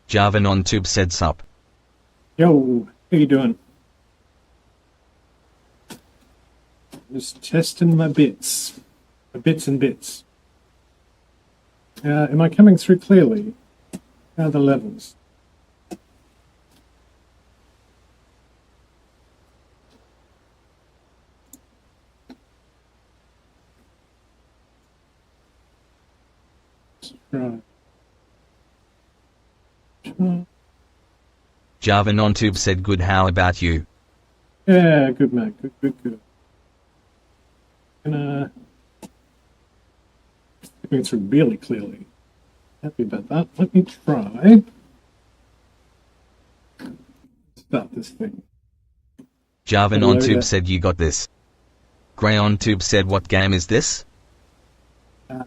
Jarvan on tube said sup. Yo, how you doing? Just testing my bits. My bits and bits. Am I coming through clearly? How are the levels? Right. Jarvan on tube said good, how about you? Yeah, good man, good. Gonna going through really clearly. Happy about that. Let me try. Start this thing. Jarvan on tube said you got this. Grey on tube said what game is this?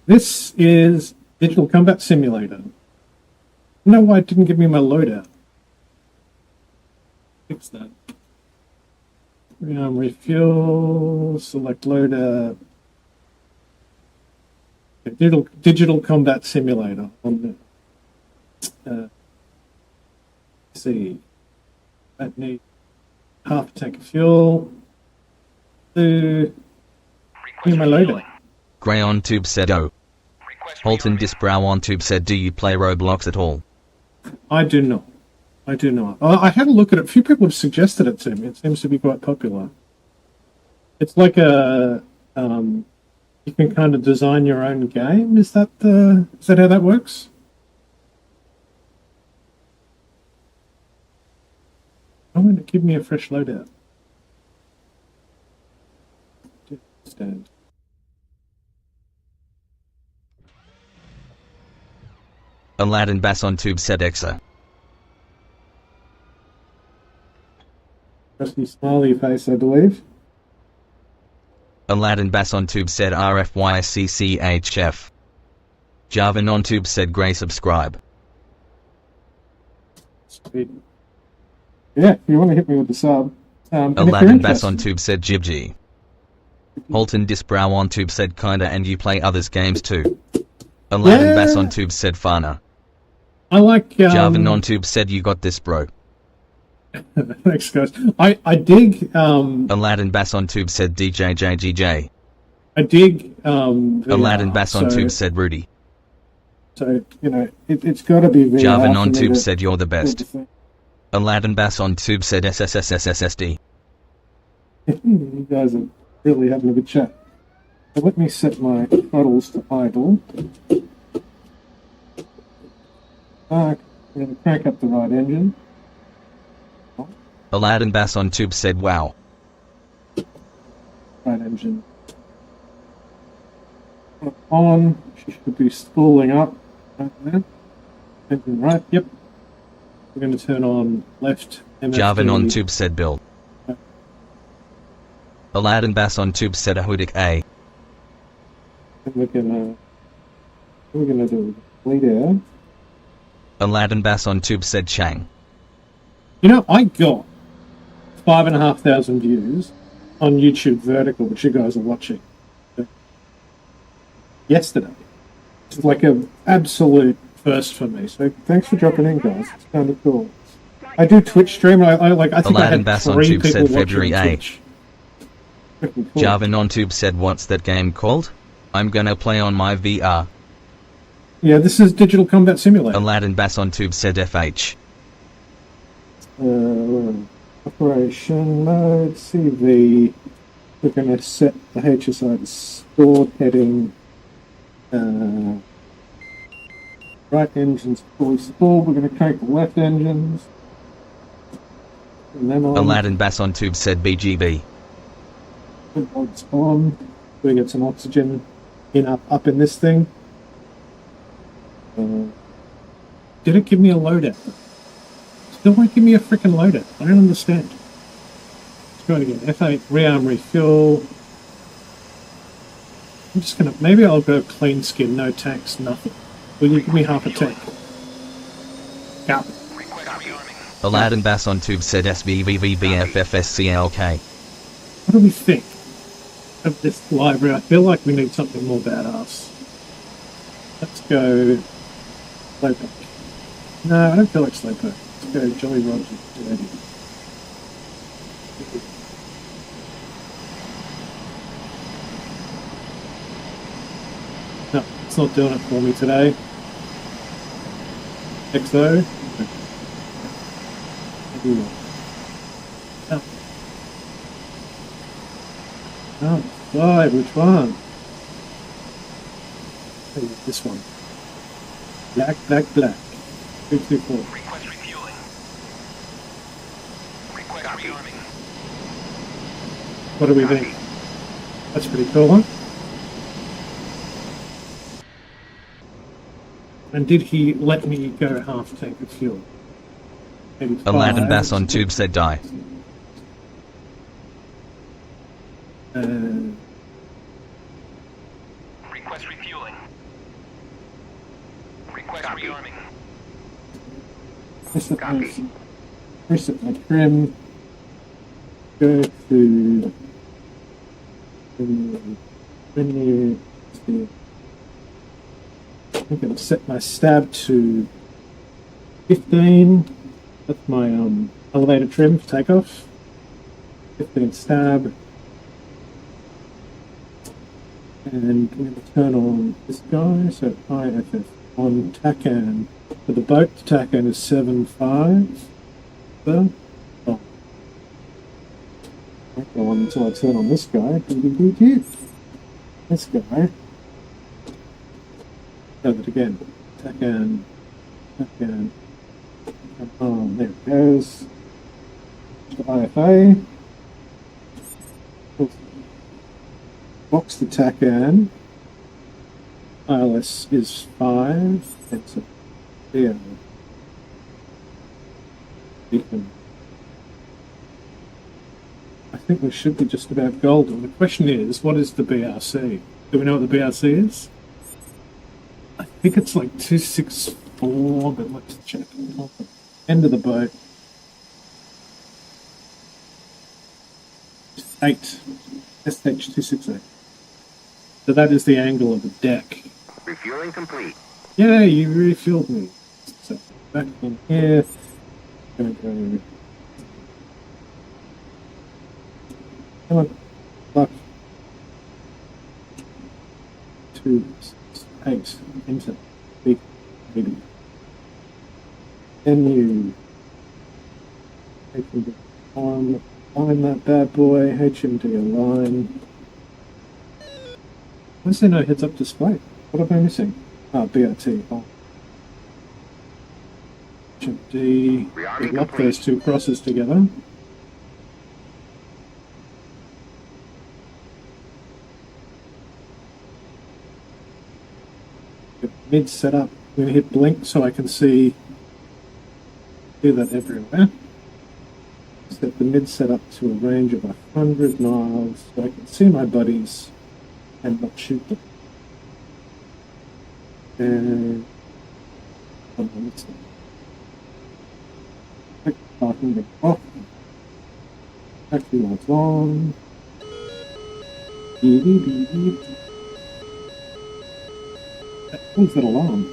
This is Digital Combat Simulator. I don't know why it didn't give me my loadout. Fix that. Refuel, select loadout. Digital Combat Simulator on the let's see. That need half a tank of fuel. Give me my loadout. Grey on tube said oh. Holton Disbrow on tube said do you play Roblox at all? I do not. I had a look at it. A few people have suggested it to me. It seems to be quite popular. It's like a you can kind of design your own game. Is that how that works? I want to give me a fresh loadout. Stand. Aladdin Bass on tube said Exa. Rusty smiley face, I believe. Aladdin Bass on tube said RFYCCHF. Jarvan on tube said Grey subscribe. Sweet. Yeah, if you want to hit me with the sub. Aladdin Bass on tube said Jibji. Holton Disbrow on tube said kinda and you play others games too. Aladdin Bass on tube said Fana. I like Jarvan on tube said you got this bro. Thanks guys. I dig Aladdin Bass on tube said DJJGJ. I dig VR, Aladdin Bass on tube said Rudy. So, it's got to be VR. Jarvan on tube said you're the best. Aladdin Bass on tube said SSSSSSD. You guys are really having a good chat. So let me set my throttles to idle. I'm going to crank up the right engine. Aladdin Bass on tube said wow. Right engine. On. She should be spooling up. Right there. Engine right. Yep. We're going to turn on left. MFD. Jarvan on tube said Bill. Aladdin Bass on tube said Ahudik A. And we're gonna do bleed air. Aladdin Bass on tube said Chang. I got 5,500 views on YouTube Vertical, which you guys are watching yesterday. It's like an absolute first for me. So thanks for dropping in, guys. It's kind of cool. I do Twitch stream. I think Aladdin I had Bass 3 on tube people said February watching on A. Twitch. Cool. Jarvan on tube said what's that game called? I'm gonna play on my VR. Yeah, this is Digital Combat Simulator. Aladdin Bass on tube said FH. Operation mode, CV. We're going to set the HSI to stored heading. Right engine's fully stored. We're going to crank the left engines. And then on. Aladdin Bass on tube said BGB. Mods on. We get some oxygen up in this thing. Did it give me a loadout? Still won't give me a freaking loadout. I don't understand. Let's go again. F8 rearm refuel. I'm just gonna. Maybe I'll go clean skin, no tanks, nothing. Will you give me half a tank? Go. Aladdin Bass on tube said SBVVBFFSCLK. What do we think of this library? I feel like we need something more badass. Let's go. Low back. No, I don't feel like sleeper. Let's go Jolly Roger. Ready. No, it's not doing it for me today. XO. No. No, five, which one? Hey, this one. Black, black, black. 224. Request refueling. Request rearming. What do we think? That's pretty cool, huh? And did he let me go half tank of fuel? Maybe Aladdin five. Bass on tube said die. Request refueling. Request rearming. Reset my trim. Go to menu. I'm going to set my stab to 15. That's my elevator trim for takeoff. 15 stab. And we're going to turn on this guy, so IFF on TACAN. For the boat, the TACAN is 7.5. So, oh. Won't go on until I turn on this guy. This guy. Go that again. TACAN. TACAN. Oh, there it goes. To IFA. Box the TACAN. ILS is 5. It's a beacon. I think we should be just about golden. The question is, what is the BRC? Do we know what the BRC is? I think it's like 264, but let's check. End of the boat. 8. SH268. So that is the angle of the deck. Refueling complete. Yeah, you refueled me. So back in here. Gonna go. Come on. Lock. 2, 6, 8. Enter. Big. Maybe. Then you. On. Line that bad boy. HMD align. Why is there no heads up display? What am I missing? Ah, BRT. Oh. HMD. We lock those two crosses together. Get mid set up. I'm going to hit blink so I can see. Do that everywhere. Set the mid set up to a range of 100 miles so I can see my buddies and not shoot them. And quick parking the off. Taxi lights on. Beep, beep, beep, beep. What's that alarm?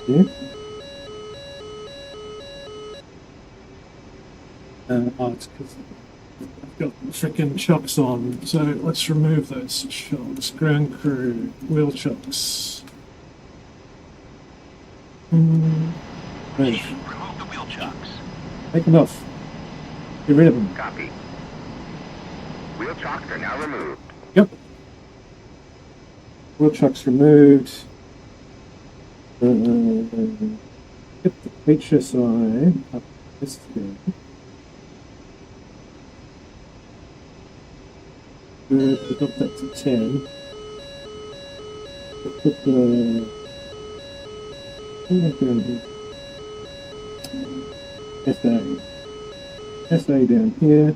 Yeah. Oh, it's because I've got frickin' chocks on, so let's remove those chocks. Ground crew, wheel chocks. Move. Remove the wheel chocks. Take them off. Get rid of them. Copy. Wheel chocks are now removed. Yep. Wheel chocks removed. Get the HSI up this thing. Good, we got that to 10. Put the down here. SA down here.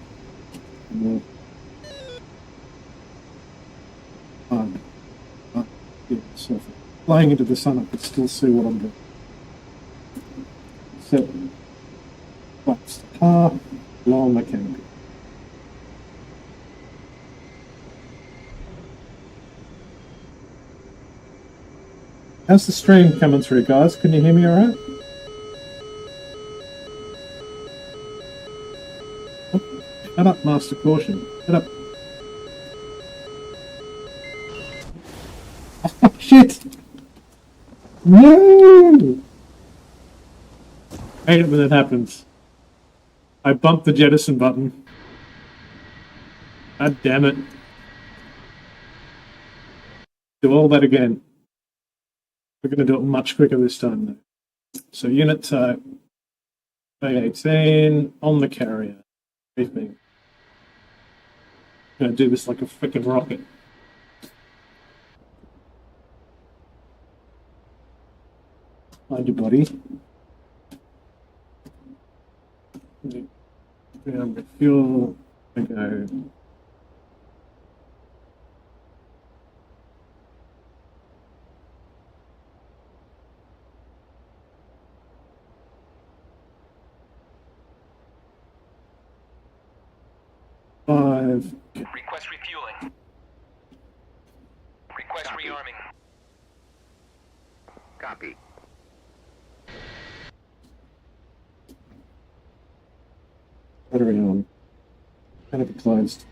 And yeah, so flying into the sun, I could still see what I'm doing. So, flaps the car, low mechanical. How's the stream coming through, guys? Can you hear me alright? Shut up, Master Caution. Shut up. Oh, shit! No! I hate it when that happens. I bumped the jettison button. God damn it. Do all that again. We're going to do it much quicker this time, though. So unit type, A18, on the carrier. Briefing. I'm going to do this like a freaking rocket. Find your body. Fuel. We go. Five. Request refueling. Request rearming. Copy. Battery on. Canopy closed.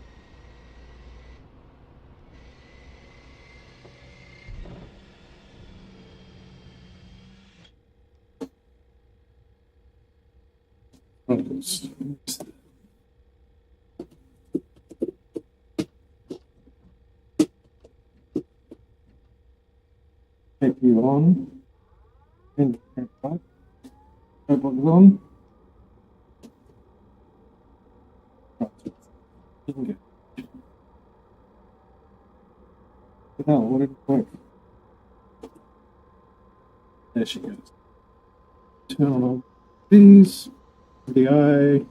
Focused. Take you on. And right. Cobalt on. Right. You can go. What the hell? What did it work? There she goes. Turn on all these. The eye.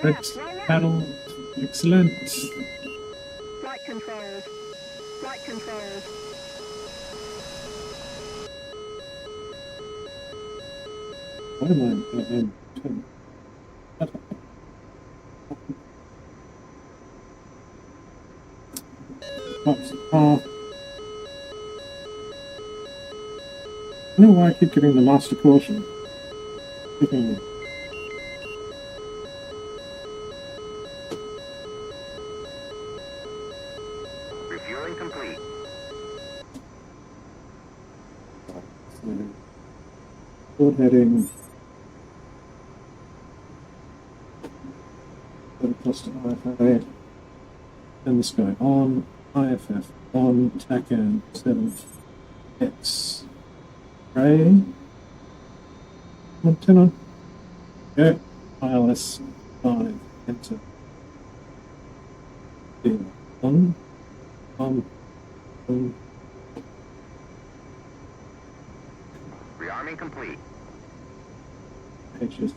Next panel. Excellent. Flight controls. Flight controls. Why am I I don't know why I keep getting the Master Caution. Keeping Refueling complete. Forward heading. Close to IFA. And this guy on IFF on TACAN 7X. Ray. Come on, turn on. Go. ILS 5. Enter. On. On. Rearming complete. Pictures.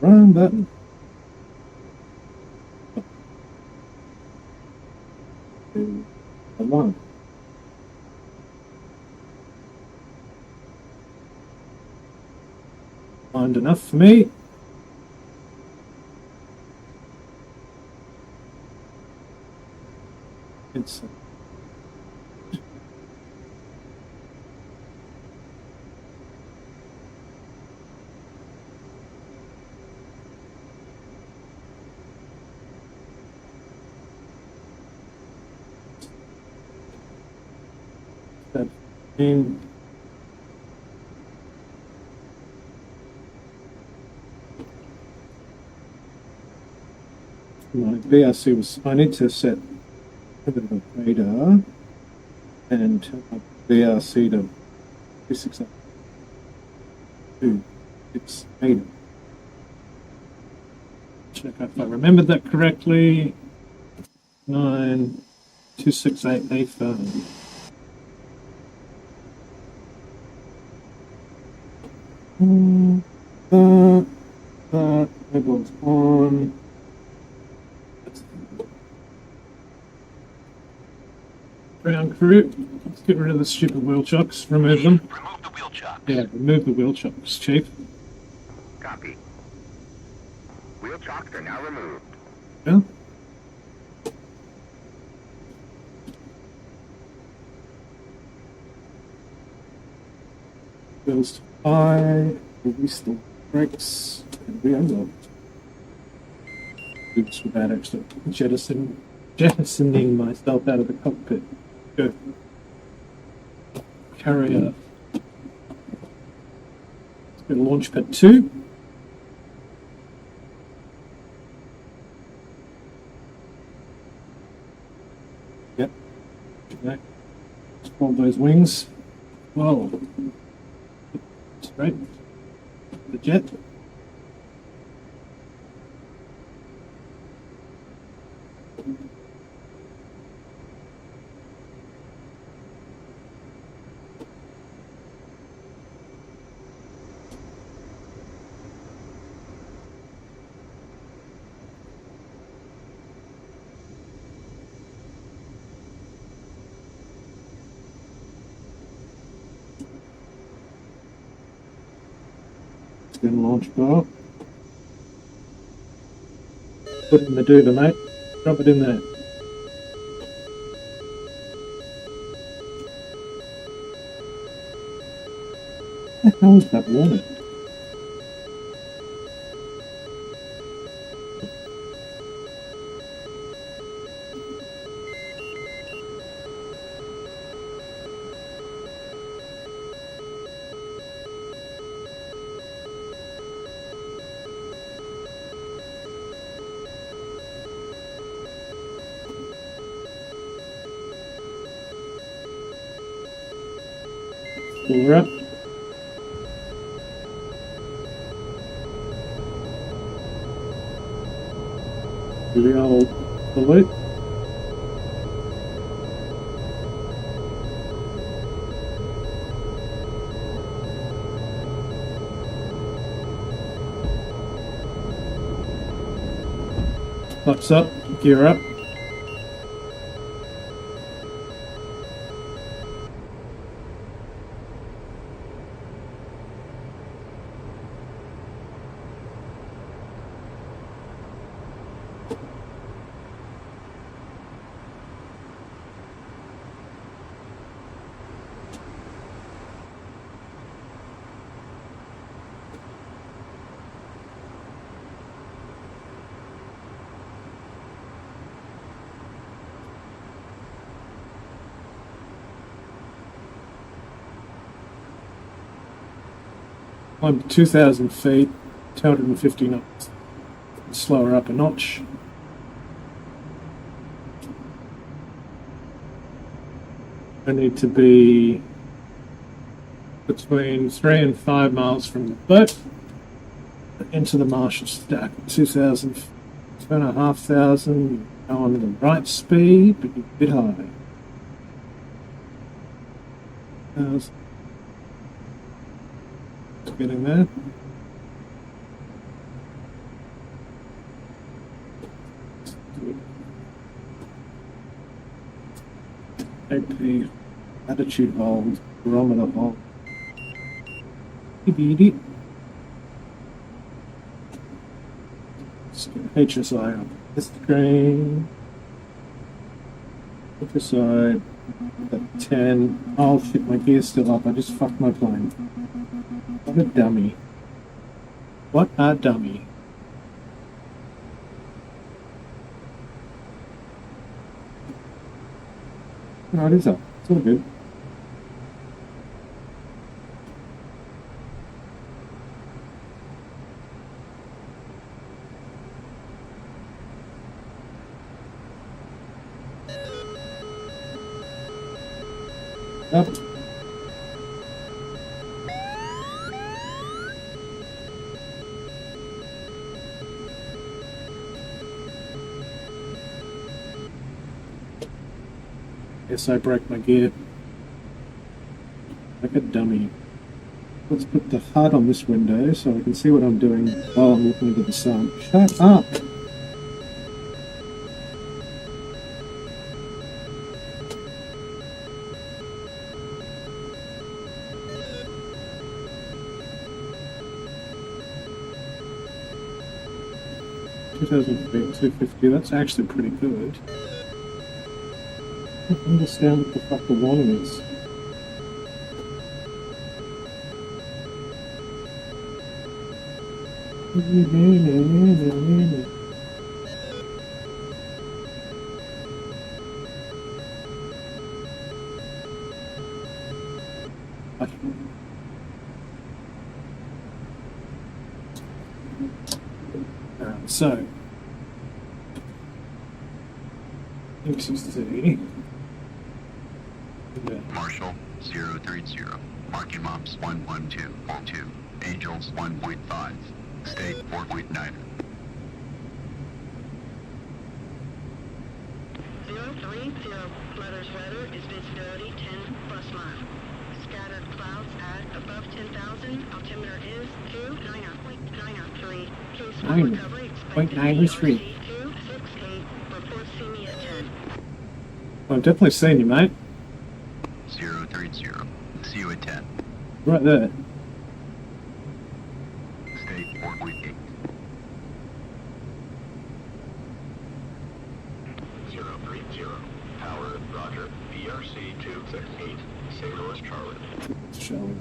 Run button. Two, one. Find enough for me. It's that BRC was. I need to set a bit of a radar and turn up BRC to 268. Check if I remembered that correctly. 9268A5. Labels on. Ground crew, let's get rid of the stupid wheel chocks. Remove them. Remove the wheel chuck. Yeah, remove the wheel chocks, Chief. Copy. Wheel chocks are now removed. Yeah. Wheels to high. Release the brakes. And we unlocked. Oops, without actually jettisoning myself out of the cockpit. Go. Carrier. Let's go to launch pad 2. Yep. Okay. Let's fold those wings. Whoa. Straight. The jet. Spin launch bar. Put it in the duva, mate. Drop it in there. What the hell is that warning? Pull up. Do the old salute. Flaps up, gear up. I'm 2,000 feet, 250 knots. Slower up a notch. I need to be between 3 and 5 miles from the boat into the Marshall Stack. 2,000, 2,500, on the right speed, but a bit high. 1,000. Getting there. AP, attitude hold, barometer hold. Let's get HSI on this screen. HSI at 10. Oh shit, my gear's still up. I just fucked my plane. What a dummy. What a dummy. No, it is up. It's all good. Up. Guess I broke my gear. Like a dummy. Let's put the HUD on this window so I can see what I'm doing while I'm looking into the sun. Shut up! feet, 250, that's actually pretty good. I don't understand what the fuck the warning is. So, XC. Marshall 030. Marking Mops 112.2. Angels 1.5. State 4.9. 030. Letters weather is visibility 10 plus mile. Scattered clouds at above 10,000. Altimeter is 290.903. Case for recovery expected 0.903. 268. Report see me at 10. Well, I've definitely seen you, mate. 030. See you at 10. Right there. State 4.8. 030. Power, Roger. BRC 268. St. Louis, Charlotte. Showing.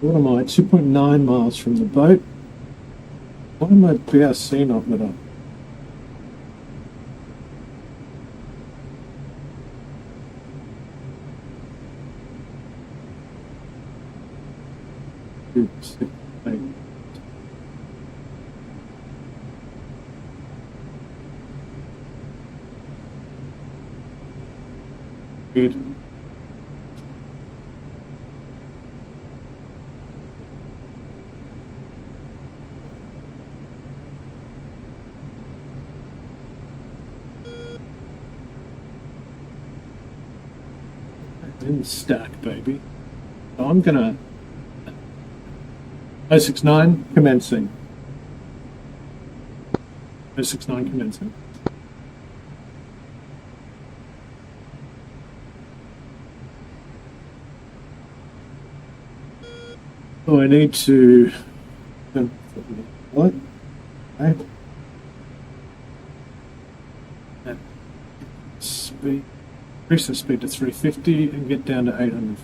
What am I? 2.9 miles from the boat. Why am I BRC not lit up? Oops. Wait. Good. In the stack, baby. So I'm gonna 069 commencing. 069 commencing. Oh, I need to. What? Okay. Speed. Increase the speed to 350 and get down to 800.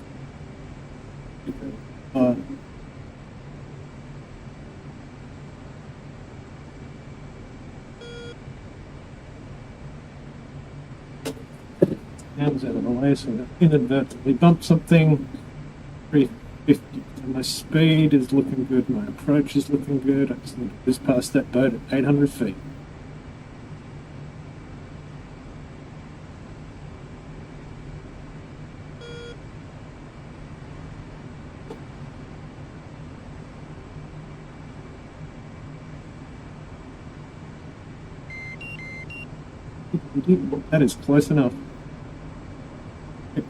Hands out of the way, so I inadvertently bumped something. 350. And my speed is looking good, my approach is looking good. I just need to whiz past that boat at 800 feet. That is close enough.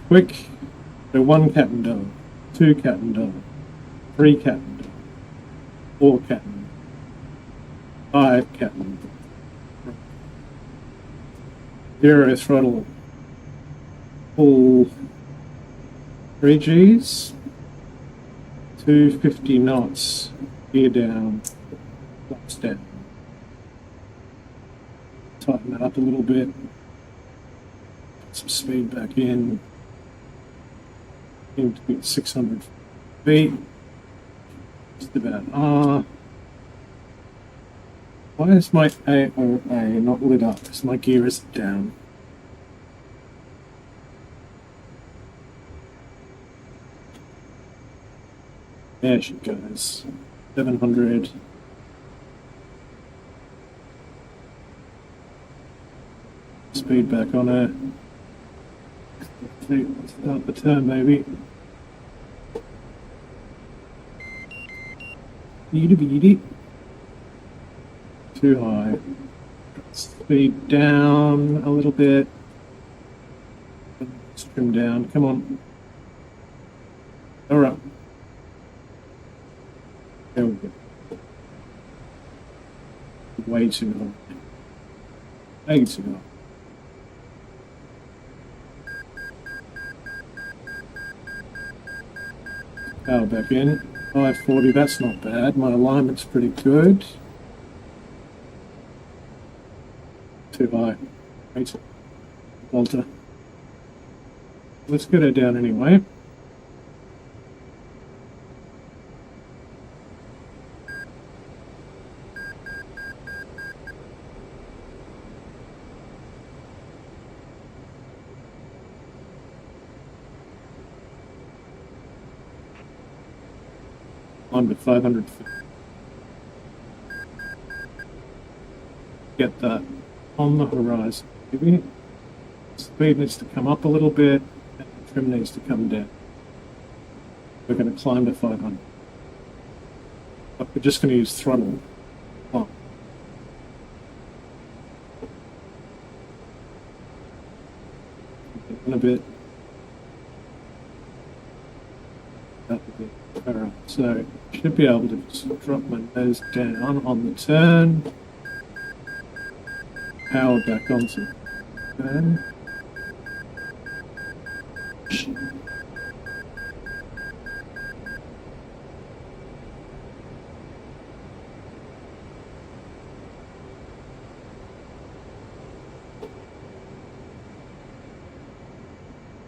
Quick. So 1 cat and dog, 2 cat and dog, 3 cat and dog, 4 cat and dog, 5 cat and dog. 0 throttle. Full 3 Gs. 250 knots. Gear down. Flaps down. tighten that up a little bit. Put some speed back in. Aim to be at 600 feet. Just about. Why is my AOA not lit up? Because my gear is down. There she goes. 700. Speed back on her. Start the turn, maybe. Beady beady. Too high. Speed down a little bit. Trim down. Come on. All right. There we go. Way too high. Way too high. Power back in. 540, that's not bad. My alignment's pretty good. Too high. Wait. Volta. Let's get her down anyway. On to 500 feet. Get that on the horizon. Maybe speed needs to come up a little bit, and trim needs to come down. We're going to climb to 500. But we're just going to use throttle. Oh. In a bit. That would be alright. So should be able to just drop my nose down on the turn. Power back onto the turn.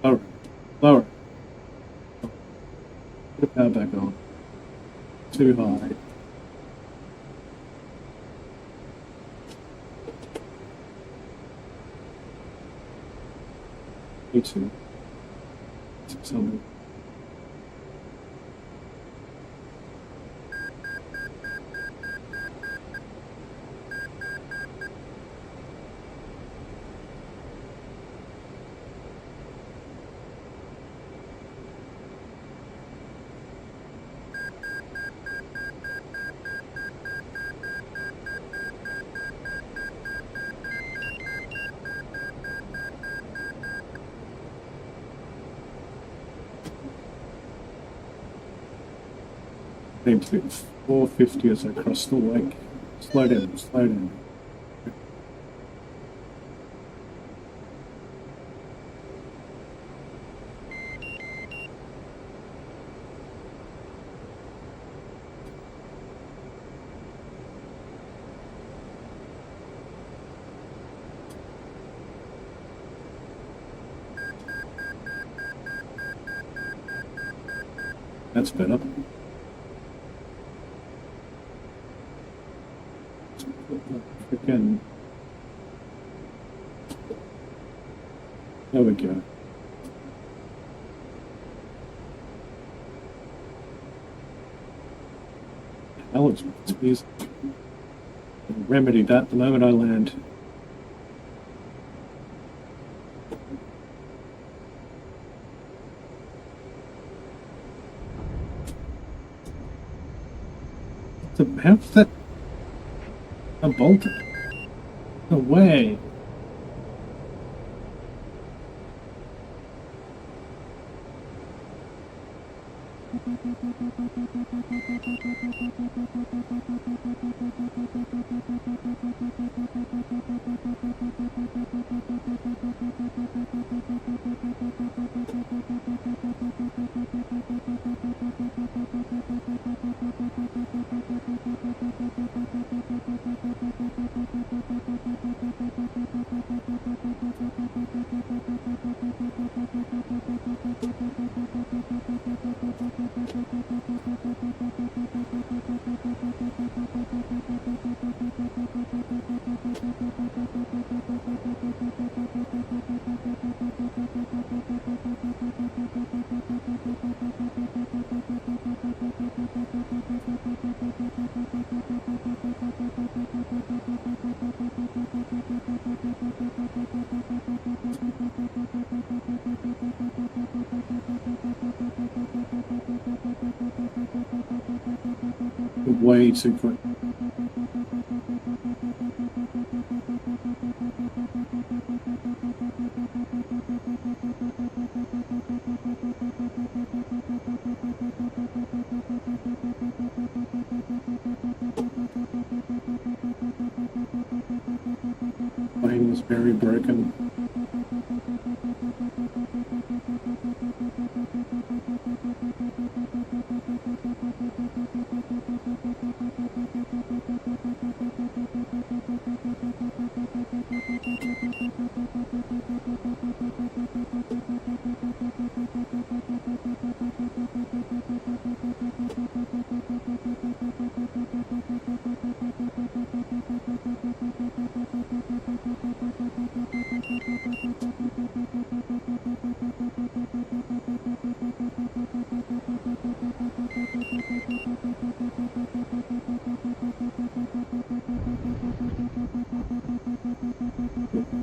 Lower. Lower. Put the power back on. Too high. Me too. 600. Aim to get 450 as I cross the lake. Slow down, slow down. That's better. Freaking. There we go. Hell, it's music. I'll remedy that the moment I land. How's that? I bolted. No way. going way too quick. Plane is very broken.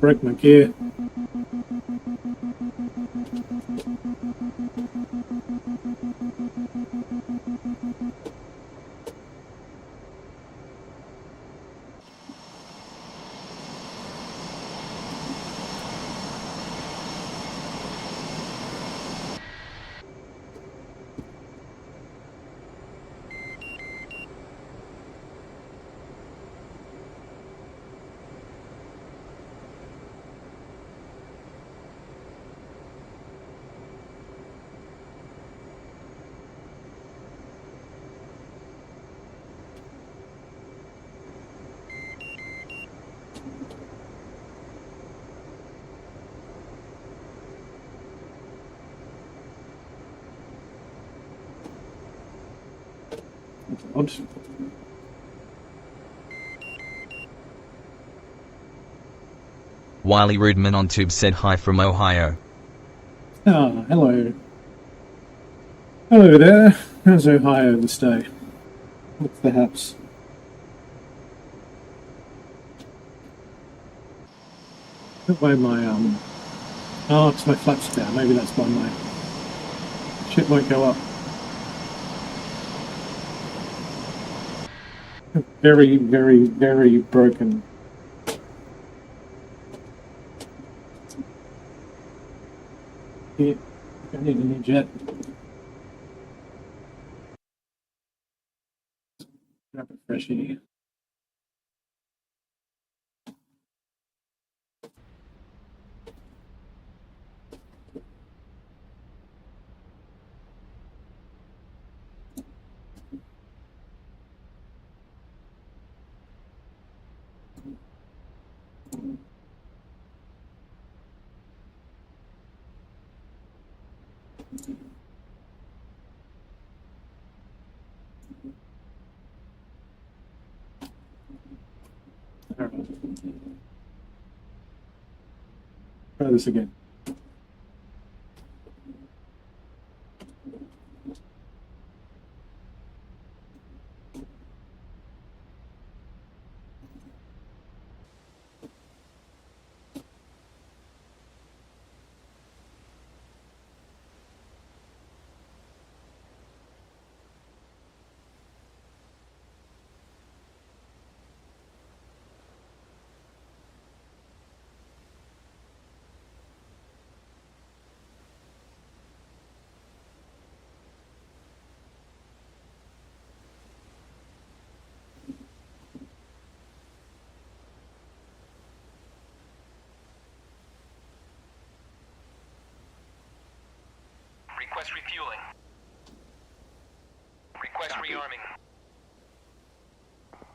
Break my gear. Odd. Wiley Rudman on Tube said hi from Ohio. Ah, hello. Hello there. How's Ohio this day? What's the haps? That way my oh, it's my flaps down. Maybe that's why my shit won't go up. Very, very, very broken. Yeah, I need a new jet. Grab it fresh here. All right. Try this again. Request refueling. Request Copy. rearming.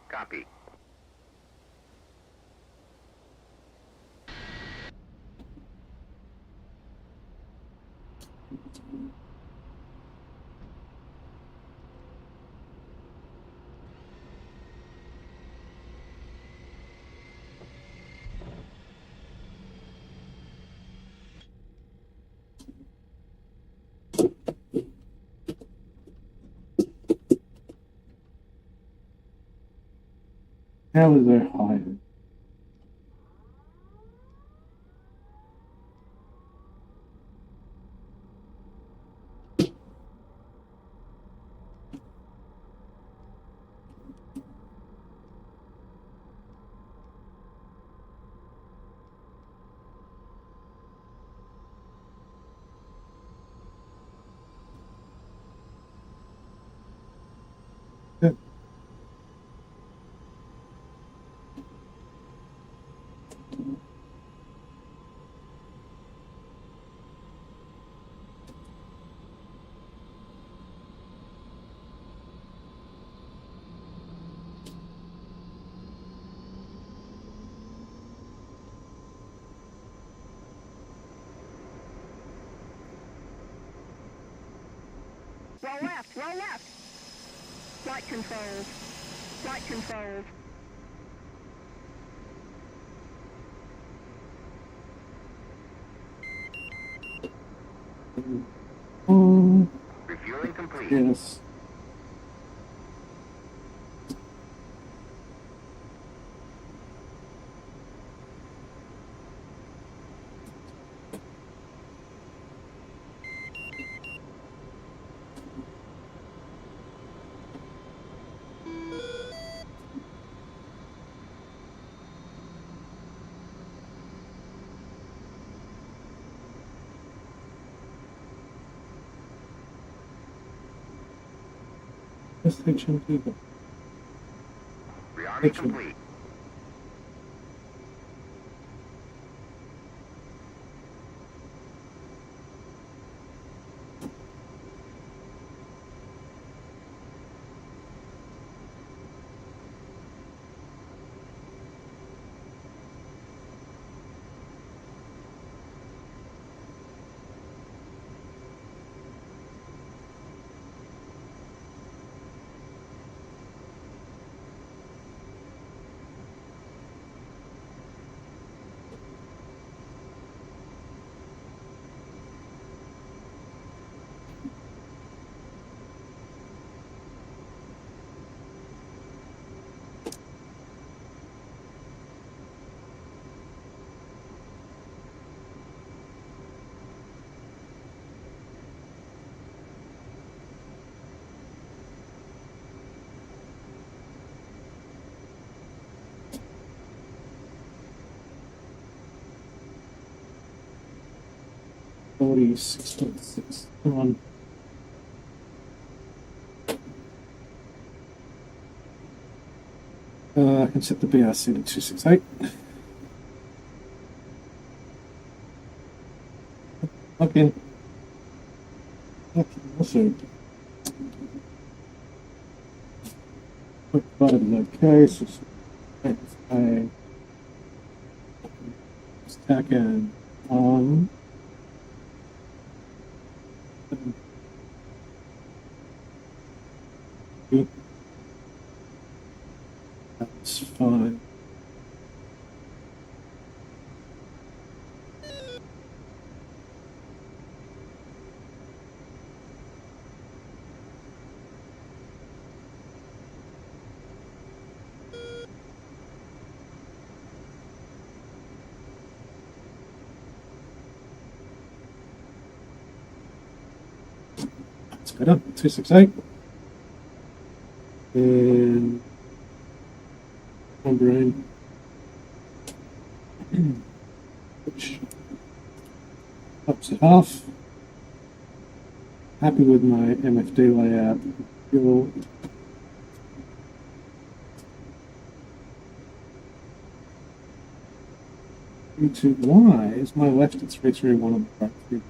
Copy. How is Ohio? Roll left, roll left. Flight controls. Flight controls. Refueling complete. Yes. SHMP. Rearming complete. Quality 6.6. Come on. I can set the BRC to 268. Okay. Okay, also. Quick button, okay, so I stack in on. That's fine. That's better. 268. And on brain. Which ups it half. Happy with my MFD layout. Fuel. To why is my left at 331 on the right?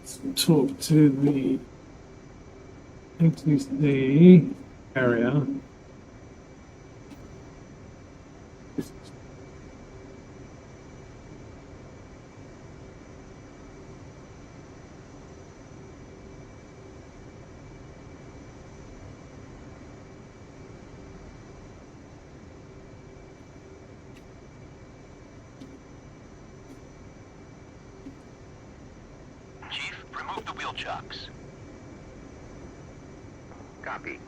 Let's talk to the ATC area. Chief, remove the wheel chocks. Copy.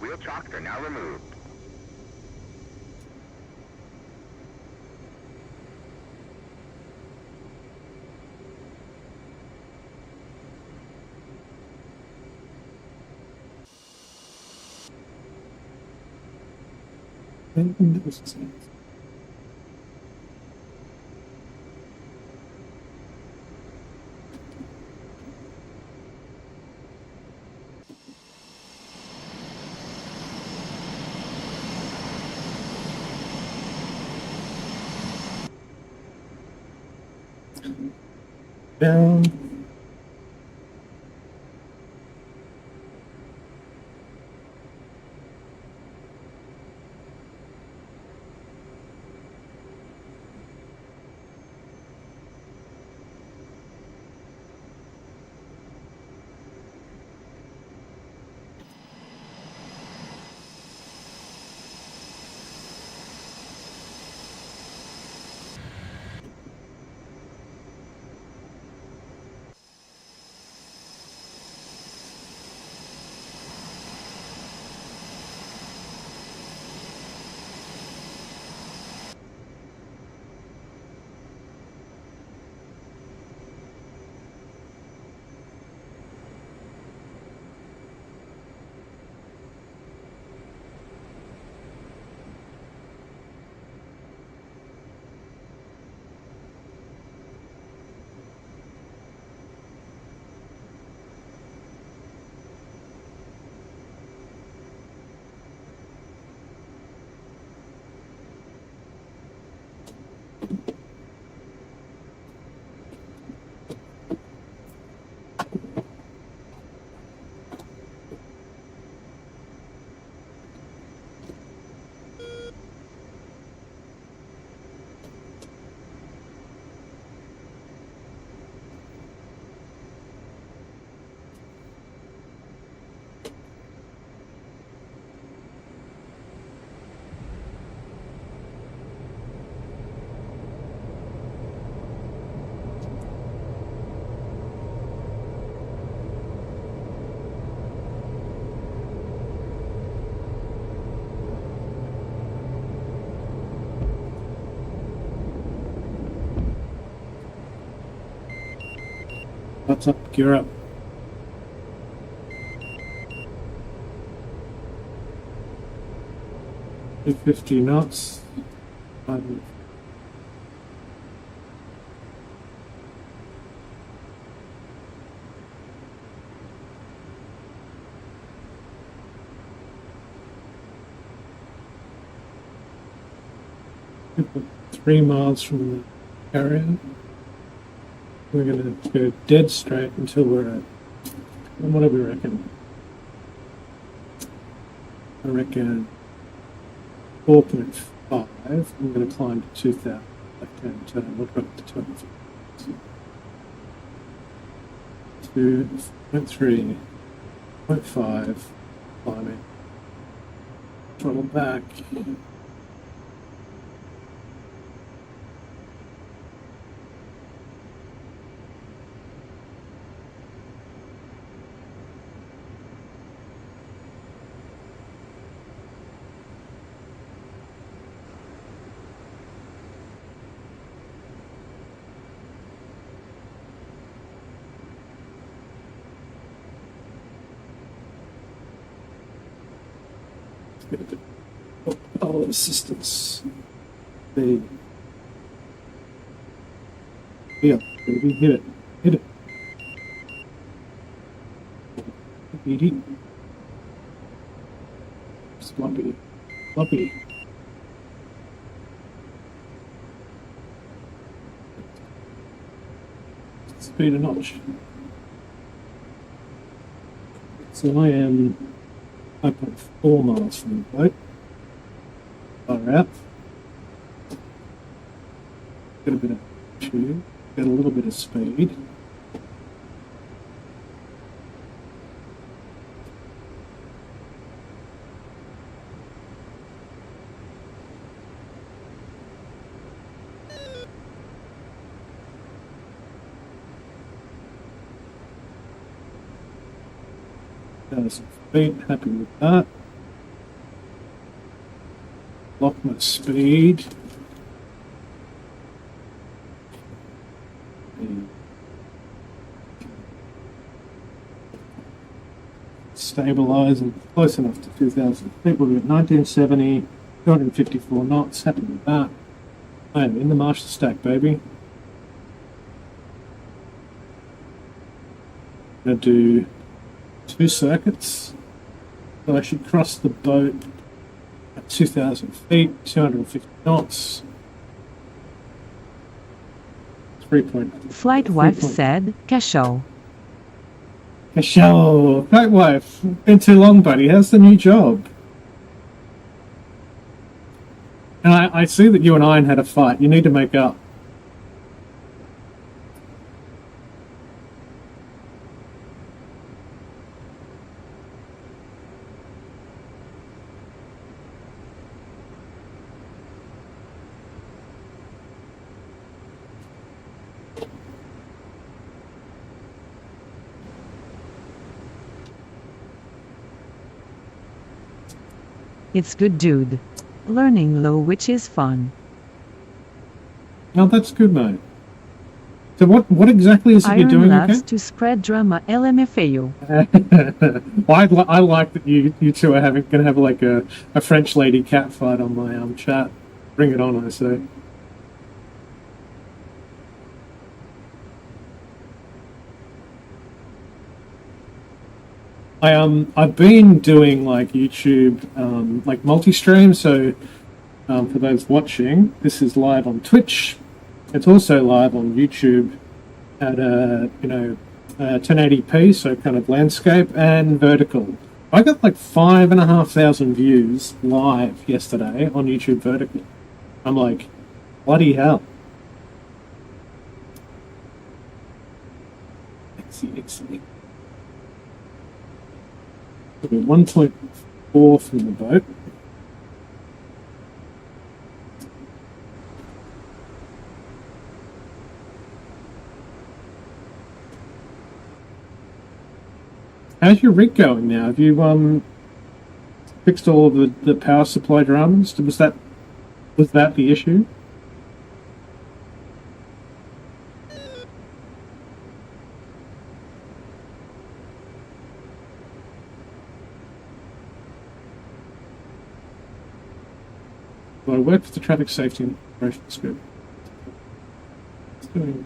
Wheel chocks are now removed. Down. What's up? Gear up. $250 knots. Three miles from the area. We're going to go dead straight until we're at, what do we reckon? I reckon 4.5. I'm going to climb to 2,000. Left-hand turn. We'll drop to 250. 2.3, 0.5, climbing. Throttle back. Get a bit of power assistance. The yeah, baby, hit it, hit it. Eat. Sloppy, sloppy. Speed a notch. So I am 5.4 miles from the boat. Far out. Get a bit of tube, get a little bit of speed. Some feet, happy with that. Lock my speed. Stabilize and close enough to 2,000 feet. We'll be at 1970, 254 knots. Happy with that. I am in the Marshall stack, baby. Gonna do 2 circuits, so I should cross the boat at 2,000 feet, 250 knots. 3. Flight wife said, Cachot. Cachot, flight wife, been too long, buddy. How's the new job? And I see that you and Ian had a fight. You need to make up. It's good, dude. Learning low, which is fun. Oh, that's good, mate. So what exactly is it Iron you're doing loves again? to spread drama, LMFAO. Well, I like that you two are going to have like a French lady cat fight on my chat. Bring it on, I say. I've been doing like YouTube like multi-stream, so for those watching, this is live on Twitch. It's also live on YouTube at 1080p, so kind of landscape and vertical. I got like 5,500 views live yesterday on YouTube Vertical. I'm like, bloody hell. Excellent. 1.4 from the boat. How's your rig going now? Have you fixed all of the power supply drums? Was that the issue? I work for the Traffic Safety and Operations Group. It's doing...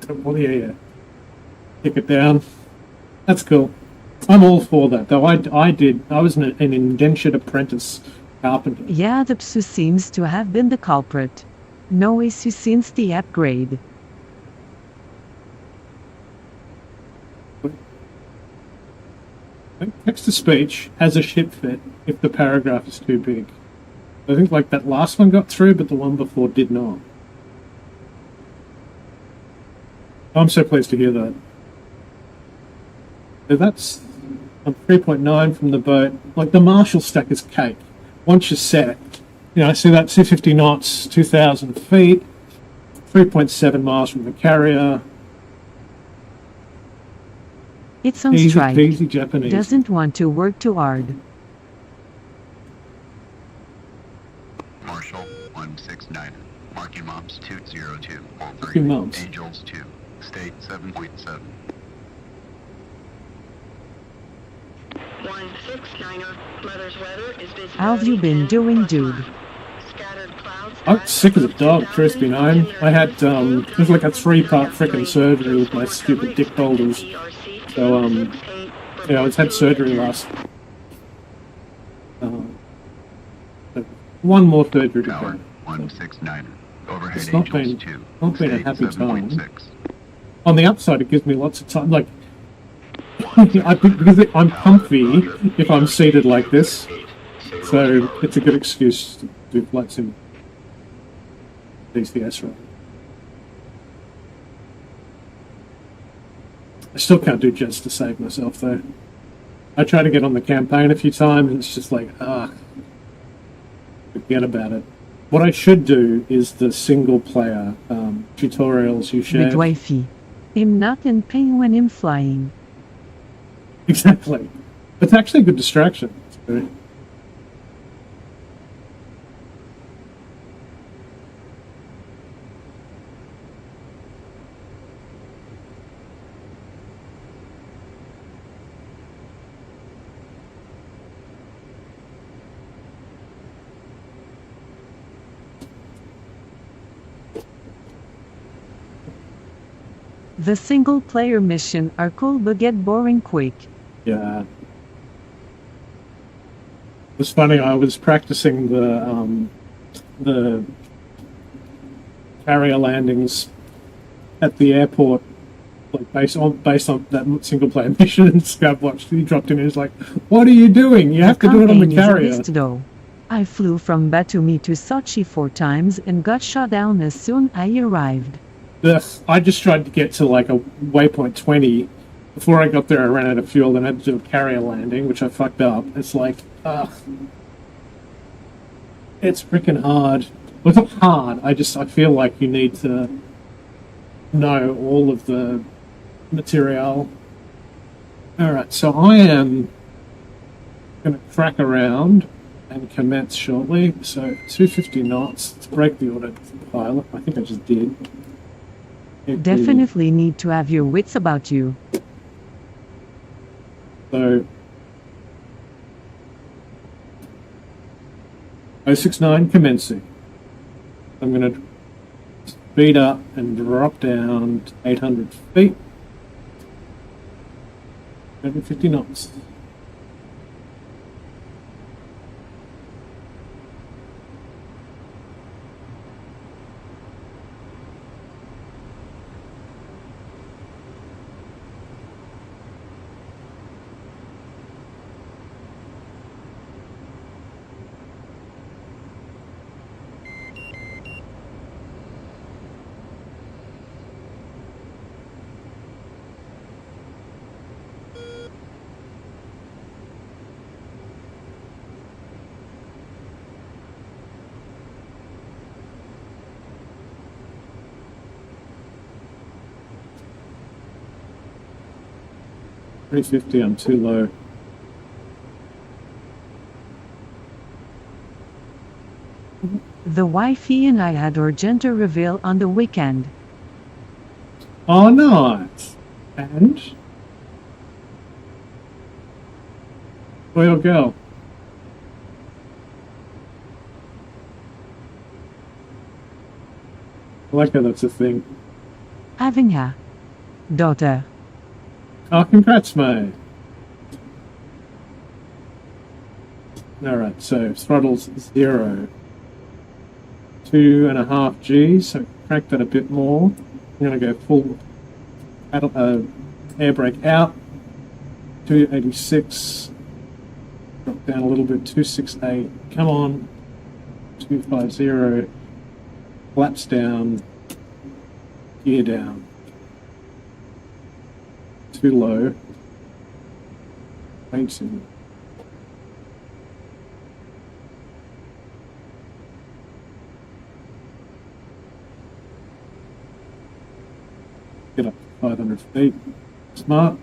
Well, yeah. Kick it down. That's cool. I'm all for that, though. I was an indentured apprentice carpenter. Yeah, the PSU seems to have been the culprit. No issue since the upgrade. Text-to-speech has a shit fit if the paragraph is too big. I think like that last one got through, but the one before did not. I'm so pleased to hear that. So that's on 3.9 from the boat. Like the Marshall stack is cake. Once you're set, you know, I see that 250 knots, 2,000 feet, 3.7 miles from the carrier. It's on Easy strike. peasy Japanese. Doesn't want to work too hard. Marshall 169. Marking Moms 202. Marking Moms. Angels 2. State 7.7. 169er. Leathers weather is visibility. How've you been 10 doing, plus dude? mile. Scattered clouds. I'm sick as a dog, truth be known. I had, it was like a 3-part frickin' surgery with my stupid dick boulders. So, yeah, I had surgery last... one more surgery to Tower go. 169. Overhead It's not Angels been- 2. not been a State happy time. 7.6. On the upside, it gives me lots of time. Like, because I'm comfy if I'm seated like this, so it's a good excuse to do flights in DCS, right? I still can't do jets to save myself, though. I tried to get on the campaign a few times, and it's just like, forget about it. What I should do is the single-player tutorials you share. With wifey. I'm not in pain when I'm flying. Exactly. It's actually a good distraction. It's very... The single-player mission are cool but get boring quick. Yeah. It was funny, I was practicing the carrier landings at the airport, like based on that single player mission, and Scab watched. He dropped in and was like, "What are you doing? You have to do it on the campaign is a carrier." beast, though. I flew from Batumi to Sochi 4 times and got shot down as soon I arrived. Ugh, I just tried to get to like a waypoint 20. Before I got there, I ran out of fuel and had to do a carrier landing, which I fucked up. It's like, it's freaking hard. Well, it's not hard. I feel like you need to know all of the material. Alright, so I am going to crack around and commence shortly. So 250 knots to break the autopilot. I think I just did. Definitely need to have your wits about you. So 069 commencing. I'm going to speed up and drop down to 800 feet. 150 knots. $350, I'm too low. The wifey and I had our gender reveal on the weekend. Oh, nice. And? Boy or girl? I like how that's a thing. Avinha. Daughter. Oh, congrats, mate. Alright, so throttle's 0. 2.5 G, so crank that a bit more. I'm going to go full air brake out. 286. Drop down a little bit. 268. Come on. 250. Flaps down. Gear down. Too low. Weights in. Get up to 500 feet. Smart.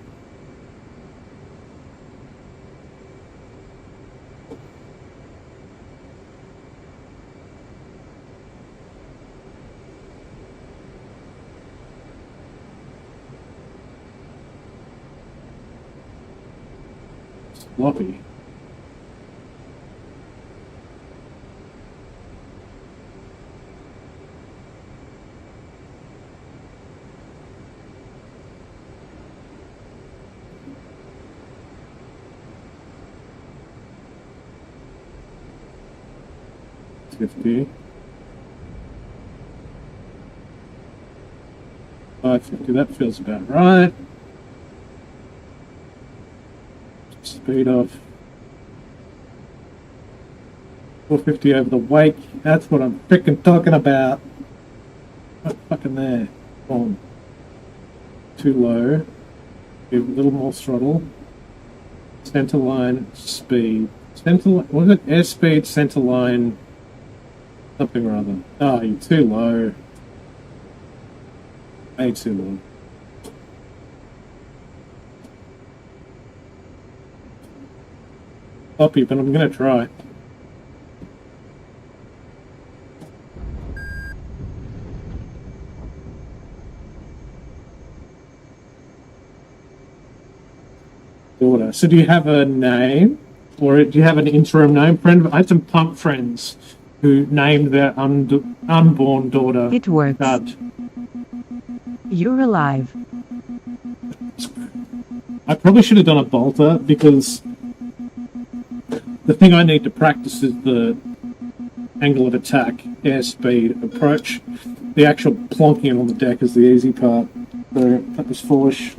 Sloppy. $50. 550, that feels about right. Speed off. 450 over the wake. That's what I'm frickin' talking about. Not fucking there. On. Too low. Give a little more throttle. Center line speed. Center line, what is it? Airspeed, center line. Something or other. Oh, you're too low. Way too low. Sloppy, but I'm gonna try. Daughter. So do you have a name? Or do you have an interim name? I had some punk friends who named their unborn daughter It works. Dad. You're alive. I probably should have done a bolter because the thing I need to practice is the angle of attack, airspeed, approach. The actual plonking it on the deck is the easy part. So that was foolish.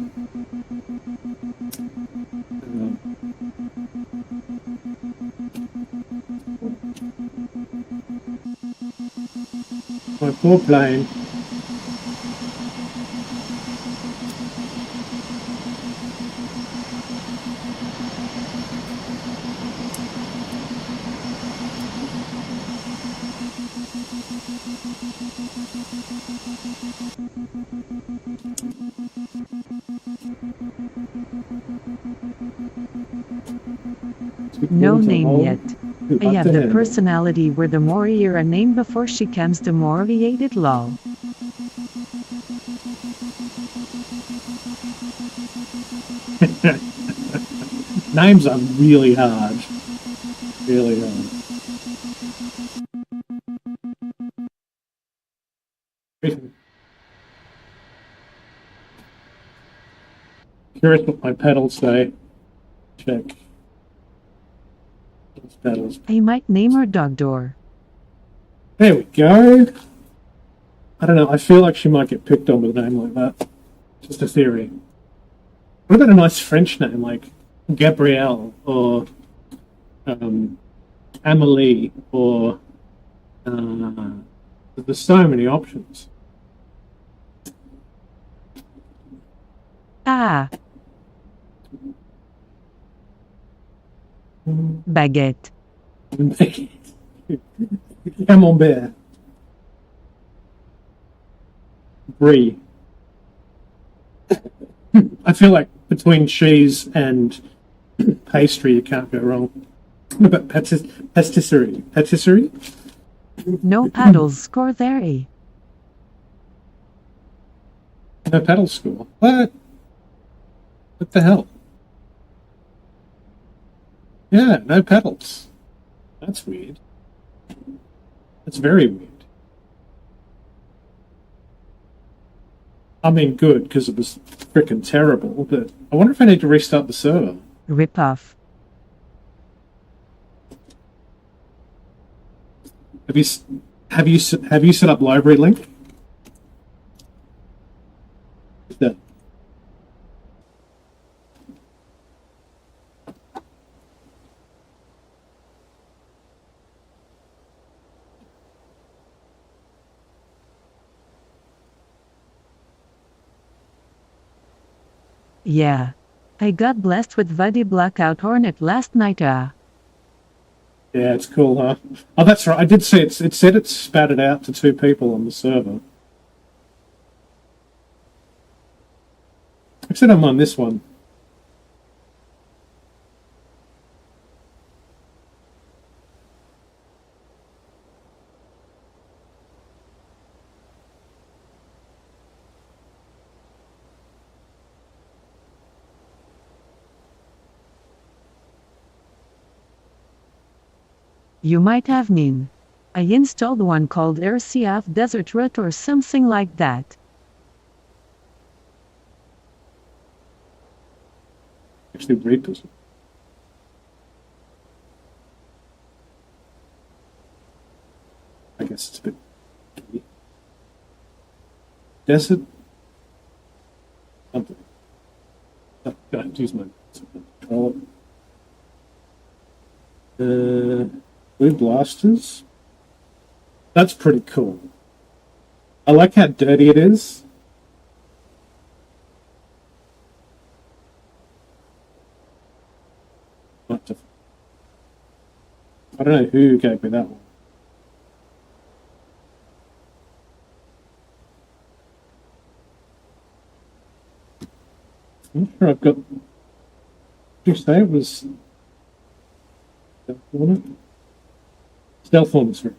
My poor plane. No name yet. Dude, I up have to the him. personality where the more you're a name before she comes, the more we ate it lol. Names are really hard. Really hard. Curious what my pedals say. Check. Those pedals. I might name her Dog Door. There we go. I don't know. I feel like she might get picked on with a name like that. Just a theory. What about a nice French name like Gabrielle or Amelie or there's so many options. Ah. Baguette. Camembert. Brie. I feel like between cheese and pastry, you can't go wrong. What about patisserie? Patisserie? No paddles score there, eh? No paddle score. What? What the hell? Yeah, no pedals. That's weird. That's very weird. I mean, good, because it was freaking terrible, but I wonder if I need to restart the server. Rip off. Have you set up library link? Yeah. Yeah. I got blessed with Vadi Blackout Hornet last night. Yeah, it's cool, huh? Oh, that's right. I did see it. It said it spat it out to 2 people on the server. I said I'm on this one. You might have mean. I installed one called RCF Desert Root or something like that. Actually, Reapers. I guess it's a bit. Desert. Something. Oh, God, use my controller. Blue blasters. That's pretty cool. I like how dirty it is. I don't know who gave me that one. I'm not sure I've got. Did you say it was Stealth Hornet? Stealth Hornet's right.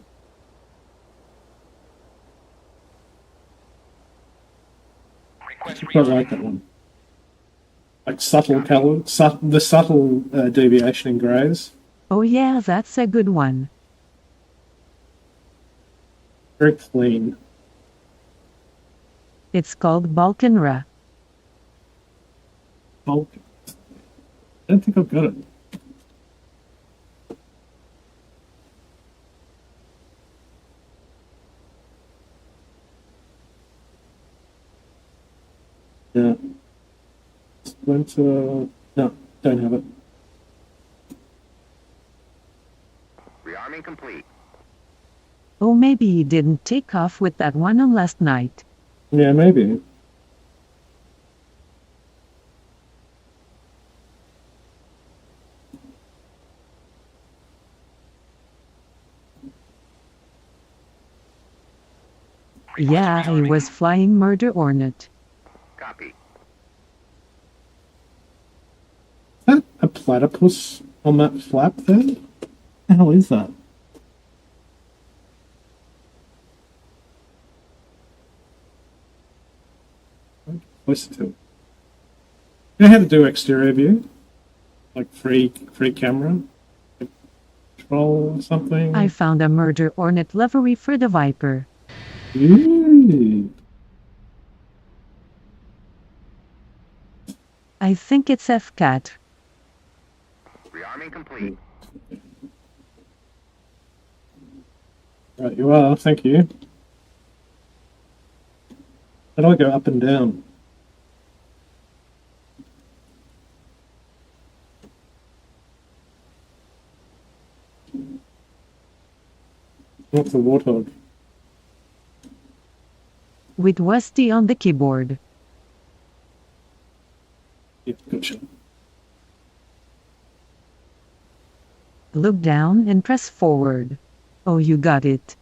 I quite like that one. Like subtle color, the subtle deviation in greys. Oh yeah, that's a good one. Very clean. It's called Balkanra. Bulk. I don't think I've got it. Yeah. Splinter. No, don't have it. Rearming complete. Oh, maybe you didn't take off with that one on last night. Yeah, maybe. Yeah, I was flying Murder Hornet. Copy. Is that a platypus on that flap there? What the hell is that? Closer to it. You know how to do exterior view? Like free camera? Control or something? I found a Murder Hornet livery for the Viper. Ooh. I think it's FCAT. Rearming complete. Right, you are, thank you. How do I go up and down? What's the warthog? With Westy on the keyboard. Yeah, gotcha. Look down and press forward. Oh, you got it.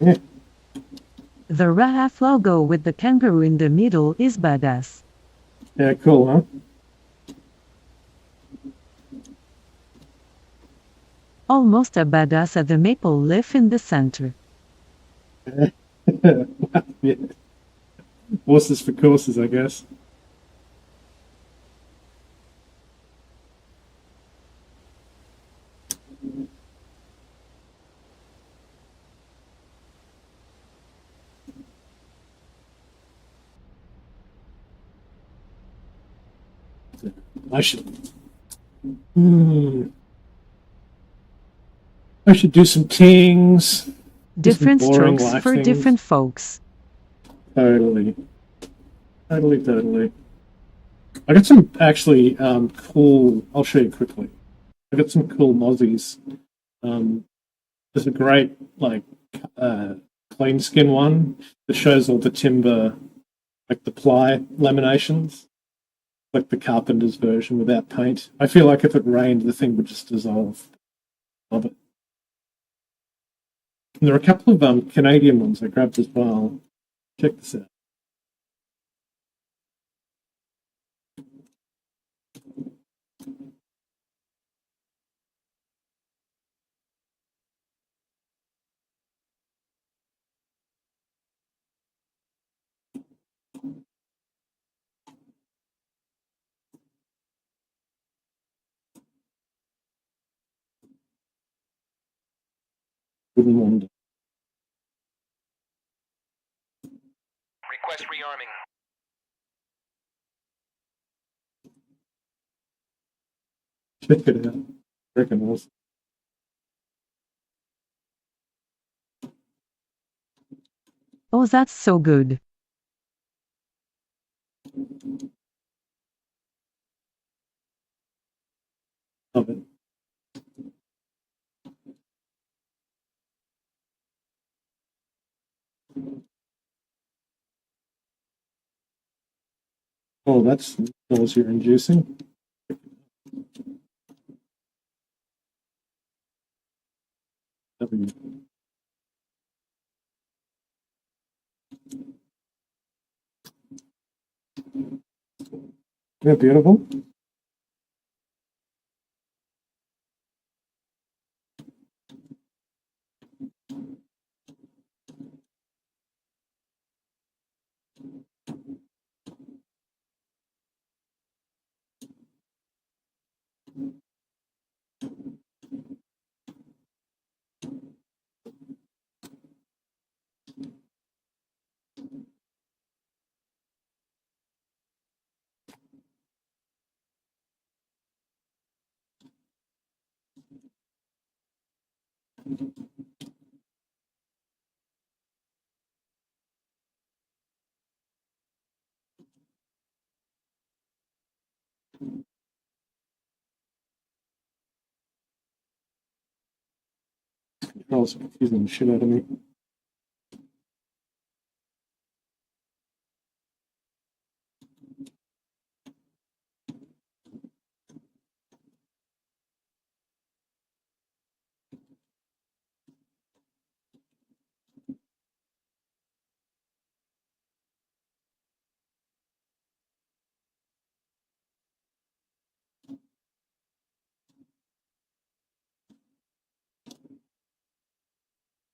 Yeah. The Rahaf logo with the kangaroo in the middle is badass. Yeah, cool, huh? Almost a badass at the maple leaf in the center. Yeah. Horses for courses, I guess. I should. I should do some tings. Do some Different boring strokes life for things. different folks. Totally. Totally. I got some actually cool. I'll show you quickly. I got some cool mozzies. There's a great clean skin one that shows all the timber, like the ply laminations, like the carpenter's version without paint. I feel like if it rained, the thing would just dissolve. Love it. And there are a couple of Canadian ones I grabbed as well. Check this out. Wouldn't wonder. Request rearming. Check it out. Freaking awesome. Oh, that's so good. Love it. Oh, that's nausea inducing. Yeah, beautiful. Controls are confusing the shit out of me.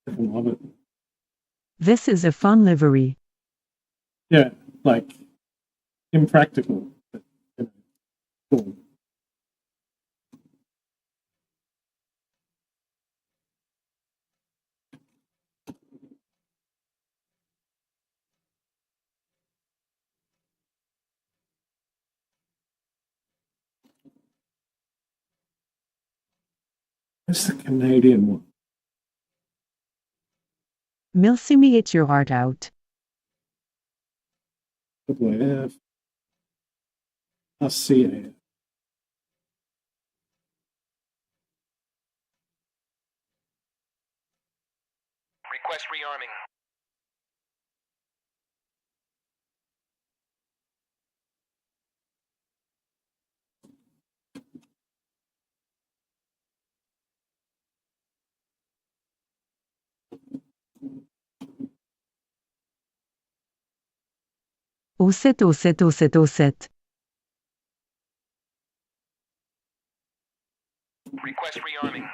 I love it. This is a fun livery. Yeah, like impractical, but cool. That's the Canadian one. Milsimi, eat your heart out. WAF. RCA. Request rearming. Osset, osset, osset, osset. Request rearming.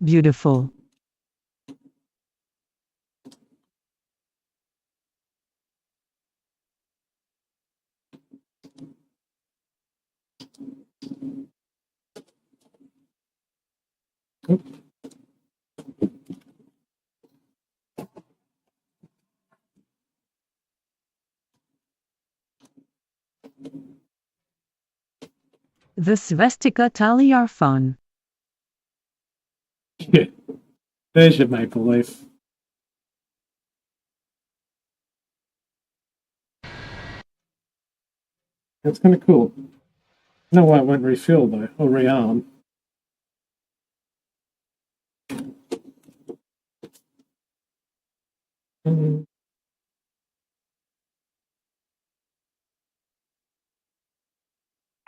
Beautiful. The swastika tally are fun. Yeah. There's your maple leaf. That's kind of cool. No why it won't refill though, or rearm. Mhm.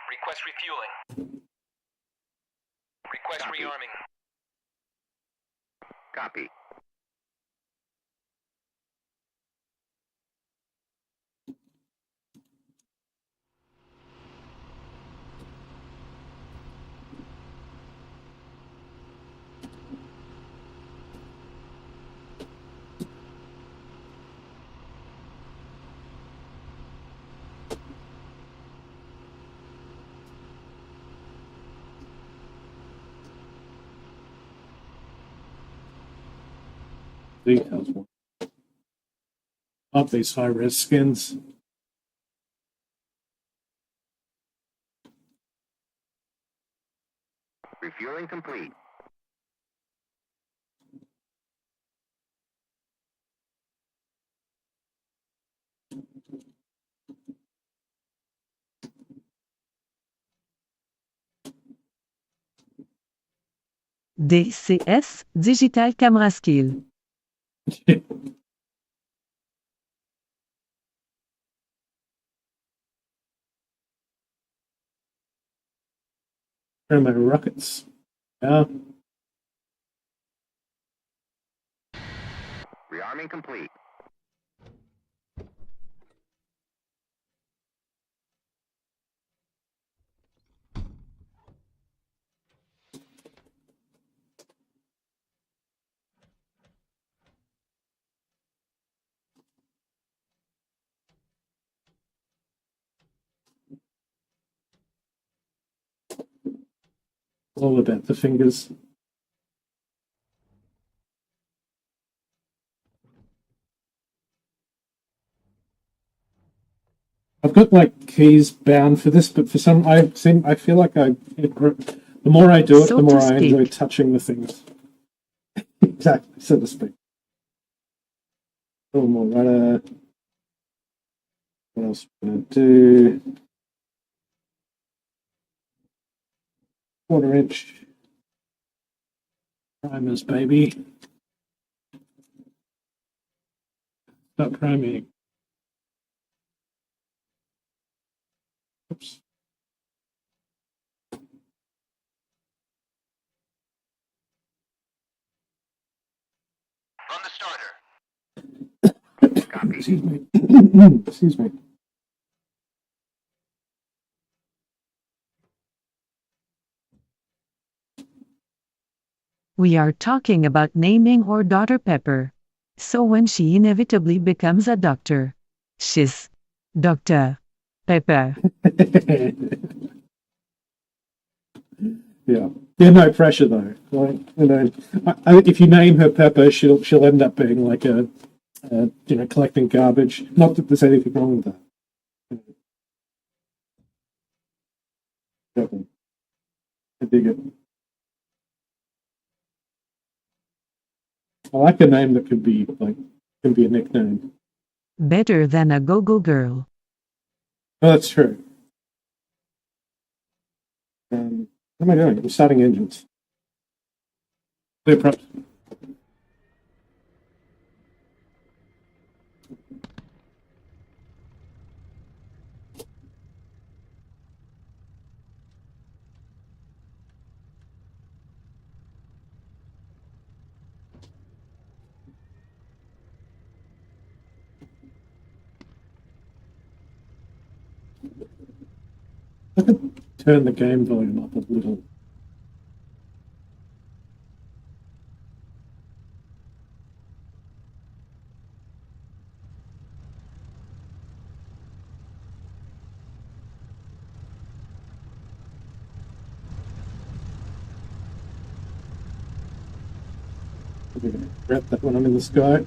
Request refueling. Request Copy. rearming. Copy. Details. Up these high res skins. Refueling complete. DCS Digital Camera Skill. Thermo rockets. Yeah. Rearming complete. All about the fingers. I've got like keys bound for this, but for some, I feel like the more I do it, So the more to I enjoy speak. touching the things. Exactly, so to speak. Oh, more rudder. What else we're gonna do? Quarter-inch primers, baby. Start priming. Oops. Run the starter. Copy. Excuse me. Excuse me. We are talking about naming our daughter Pepper. So when she inevitably becomes a doctor, she's Dr. Pepper. Yeah. Yeah, no pressure though. Like, if you name her Pepper, she'll end up being like collecting garbage. Not that there's anything wrong with that. Definitely. I dig it. I like a name that can be a nickname. Better than a go-go girl. Oh, that's true. What am I doing? I'm starting engines. Clear props. I could turn the game volume up a little. We're going to grab that when I'm in the sky.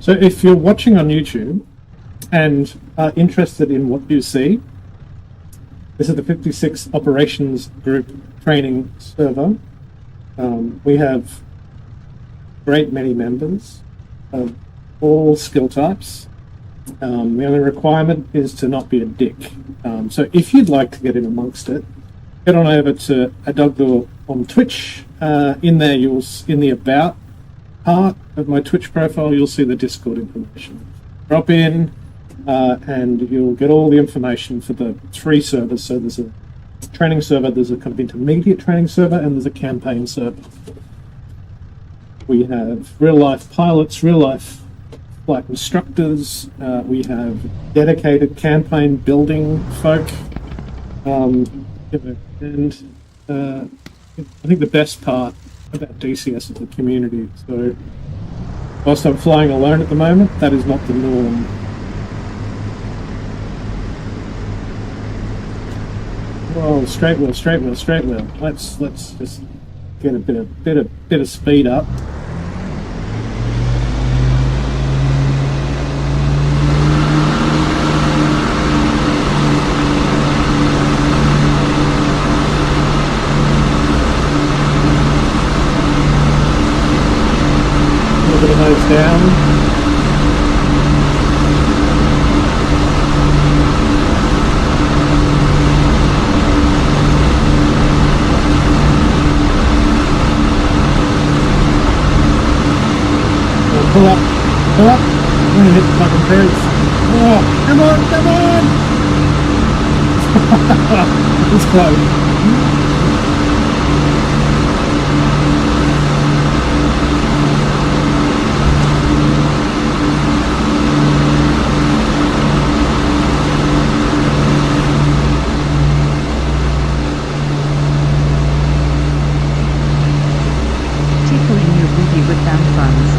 So if you're watching on YouTube and are interested in what you see, this is the 56 Operations Group training server. We have a great many members of all skill types. The only requirement is to not be a dick. So if you'd like to get in amongst it, head on over to Adogdo on Twitch. In there, in the About part of my Twitch profile, you'll see the Discord information. Drop in, and you'll get all the information for the 3 servers. So there's a training server, there's a kind of intermediate training server, and there's a campaign server. We have real-life pilots, real-life flight instructors. We have dedicated campaign building folk. And I think the best part about DCS is the community. So whilst I'm flying alone at the moment, that is not the norm. Whoa, straight wheel, straight wheel, straight wheel. Let's just get a bit of speed up. Down. Pull up. I'm gonna hit the fucking brakes. Oh, come on! It's close. Tickling your booty with tampons.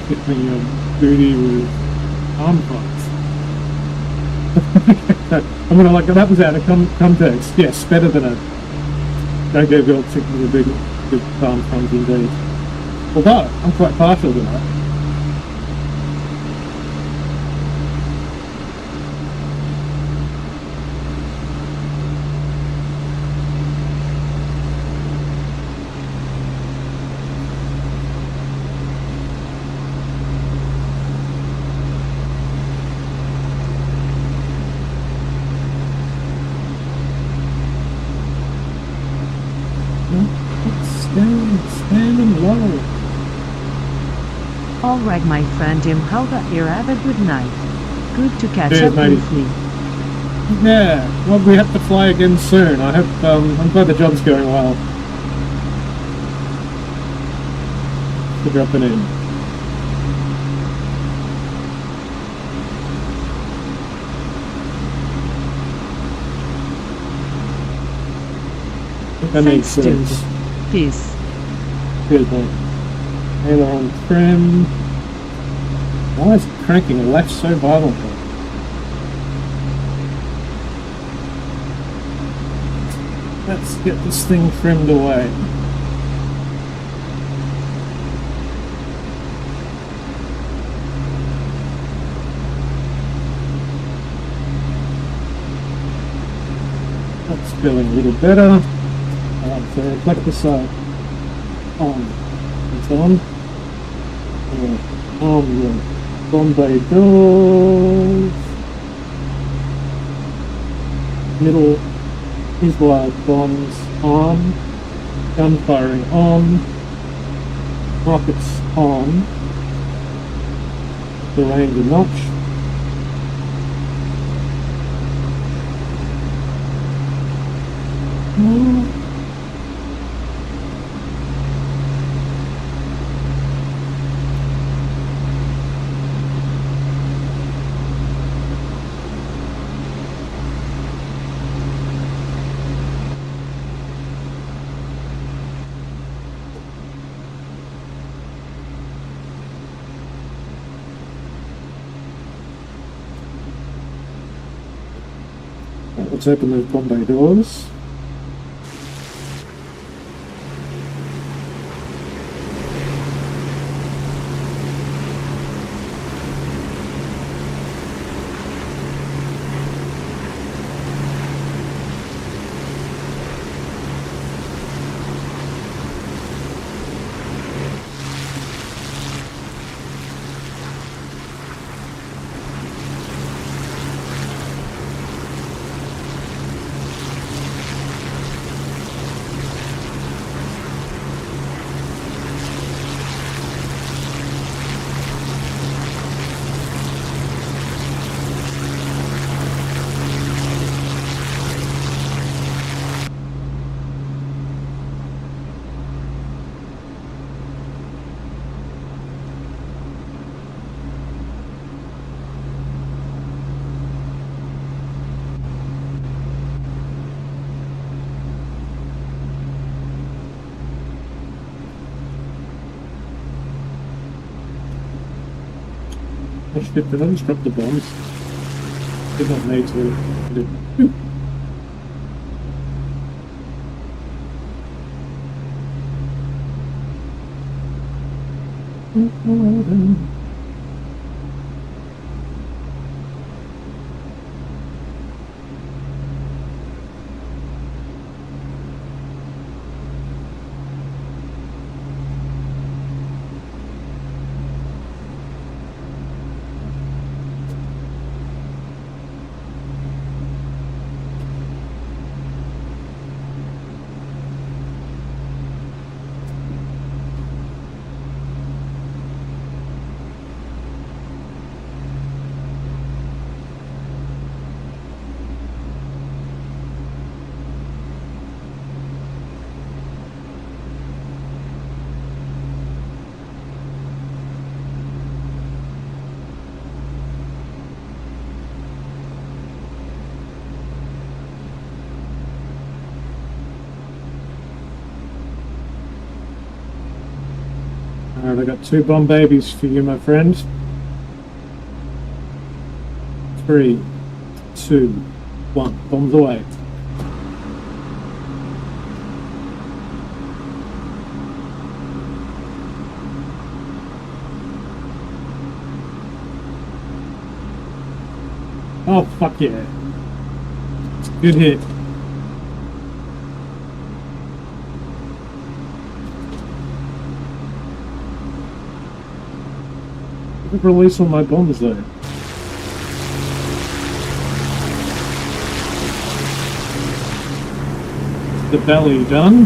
Tickling your booty with arm parts. I'm gonna like that was out of context. Yes, better than a don't go build chicken with a big farm funds indeed. Although I'm quite partial to that. Standing low. Alright my friend Jim, how about you? Have a good night. Good to catch Cheers, up matey. briefly. Yeah, well, we have to fly again soon. I hope, I'm glad the job's going well. For dropping in. That makes Thanks, dude. sense. Peace. Good, mate. Halo on trim. Why is it cranking left so violently? Let's get this thing trimmed away. That's feeling a little better. So reflector side on. It's on. On the Bombay doors. Middle is wide bombs on. Gun firing on. Rockets on. The range a notch. Let's open those Bombay doors. Oh shit, did I just drop the bombs? Did not need to. I did. Alright, I got 2 bomb babies for you, my friend. 3. 2, 1. Bombs away. Oh, fuck yeah. Good hit. Release all my bombs though. The belly done.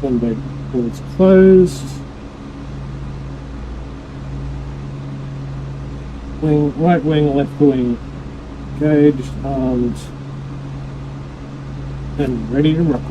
One big doors closed. Wing, right wing, left wing, engaged, armed, and ready to rock.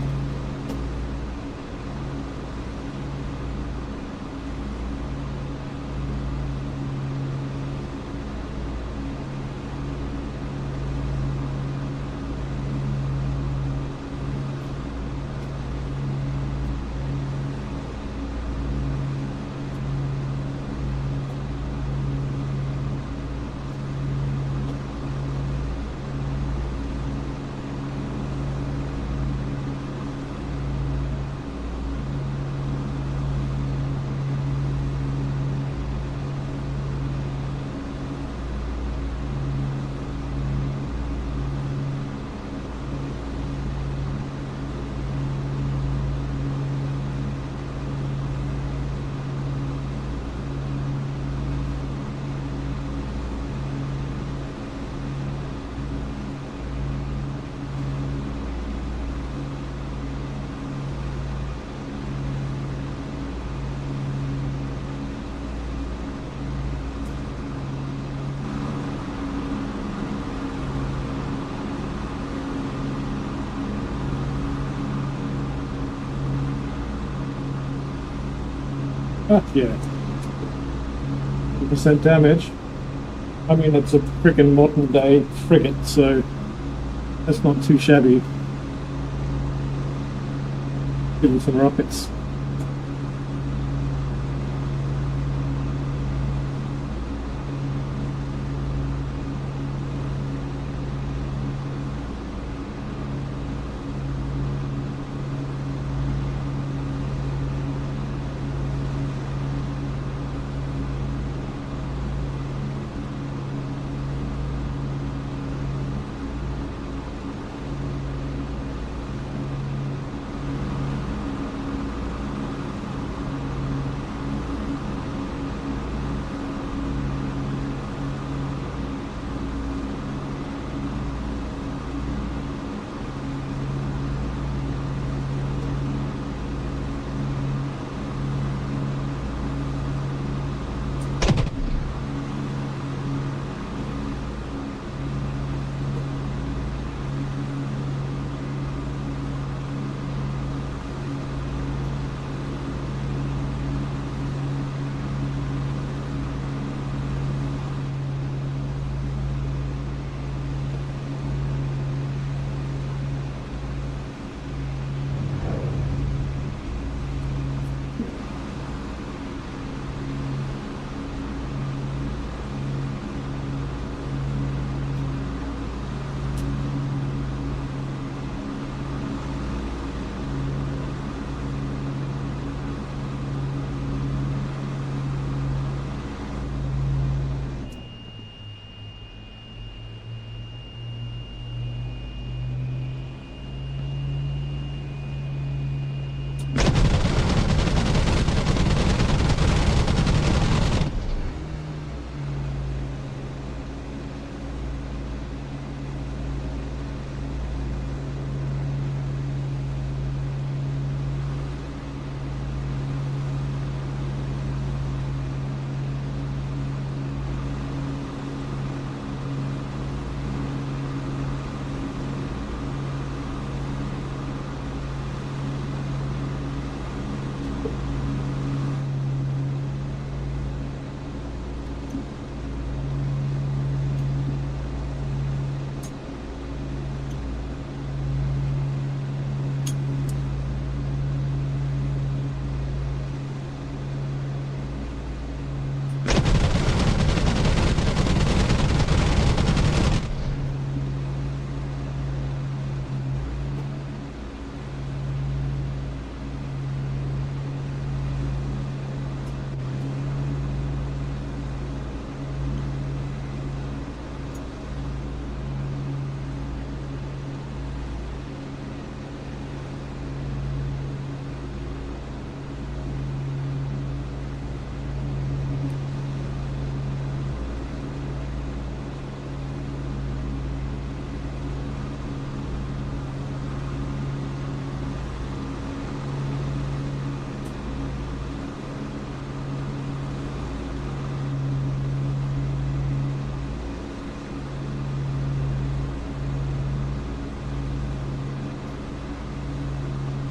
Fuck yeah. 2% damage. I mean, it's a freaking modern day frigate, so that's not too shabby. Give him some rockets.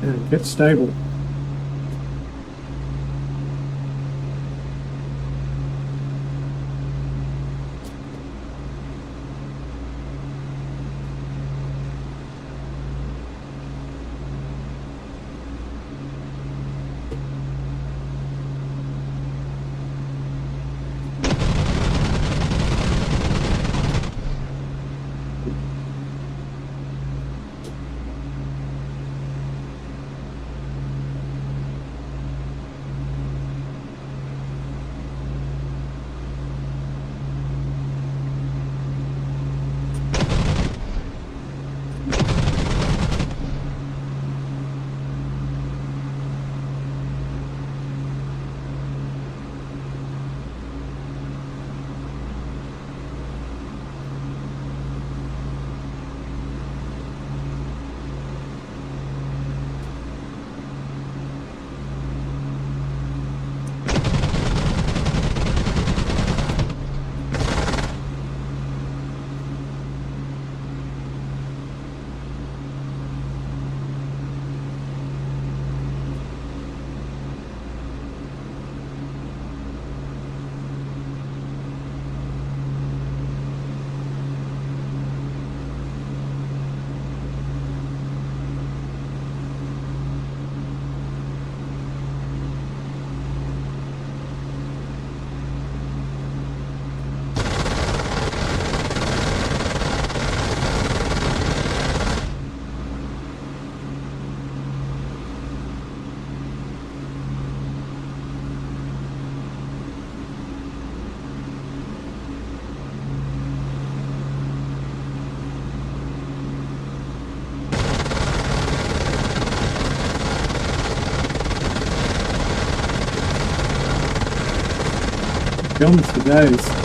And get stable. Guns for days.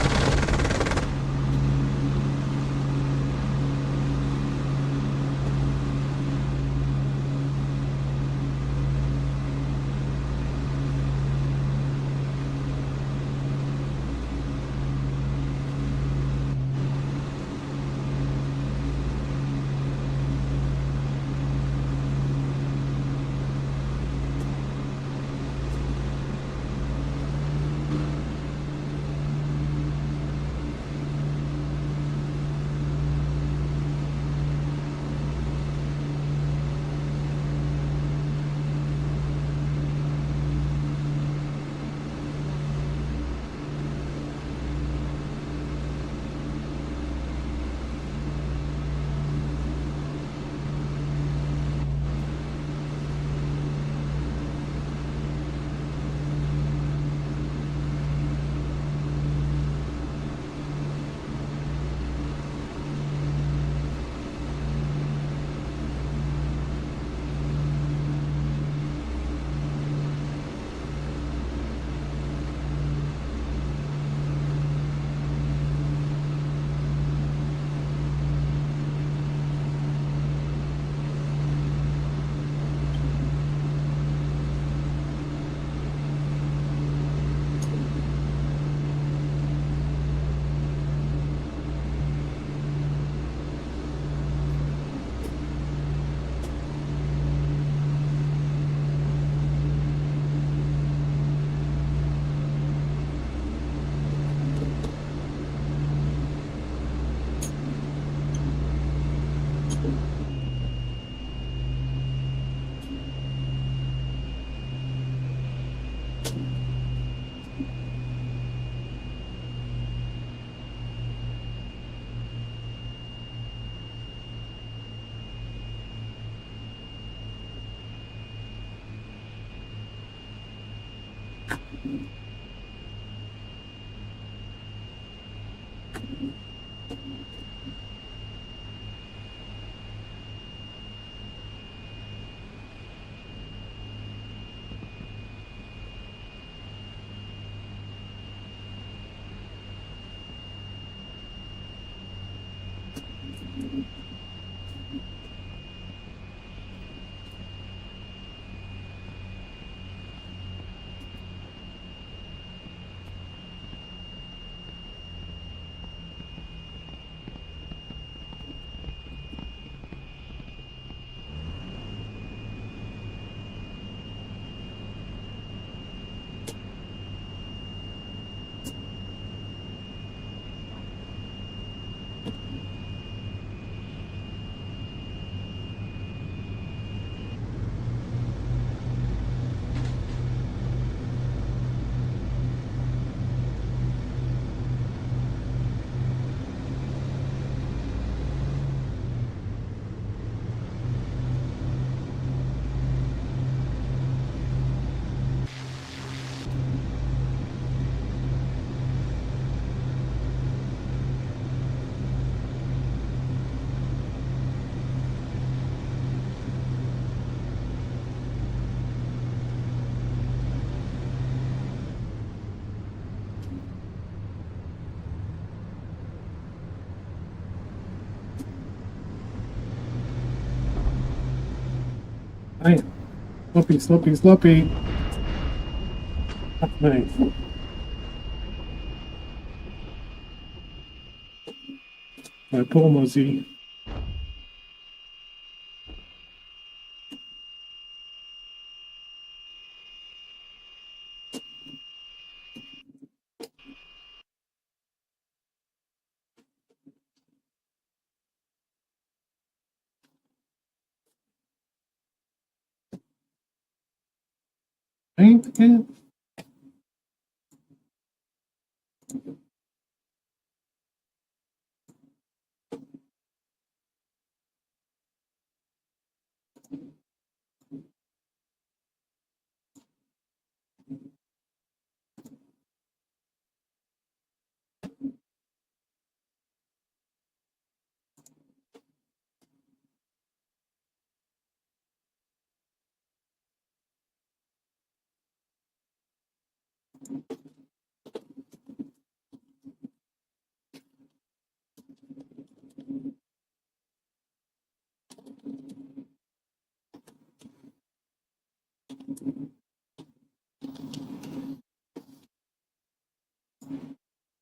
Hey, sloppy, sloppy, sloppy. Fuck me. My poor mozzie. Ain't it?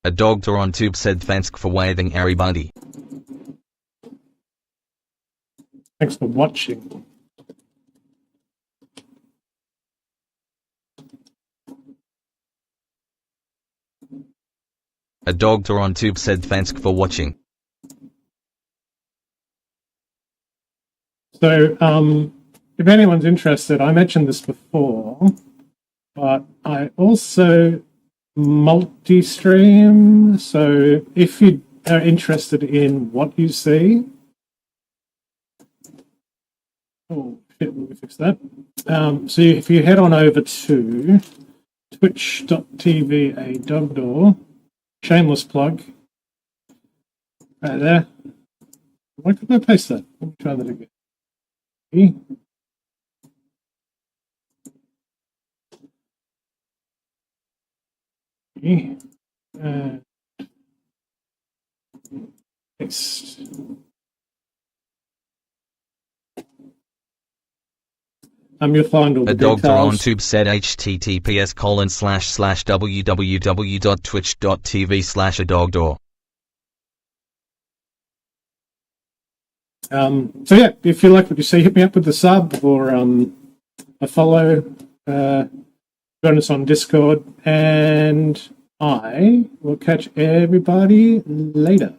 A doctor on tube said thanks for waving everybody. Thanks for watching. A doctor on tube said thanks for watching. So, if anyone's interested, I mentioned this before, but I also multi-stream. So, if you are interested in what you see, oh shit, let me fix that. So, if you head on over to twitch.tv a dog door, shameless plug, right there. Why couldn't I paste that? Let me try that again. Paste. You'll find all the A doctor on details. tube said https://www.twitch.tv/adogdoor. So yeah, if you like what you see, hit me up with the sub or a follow. Join us on Discord, and I will catch everybody later.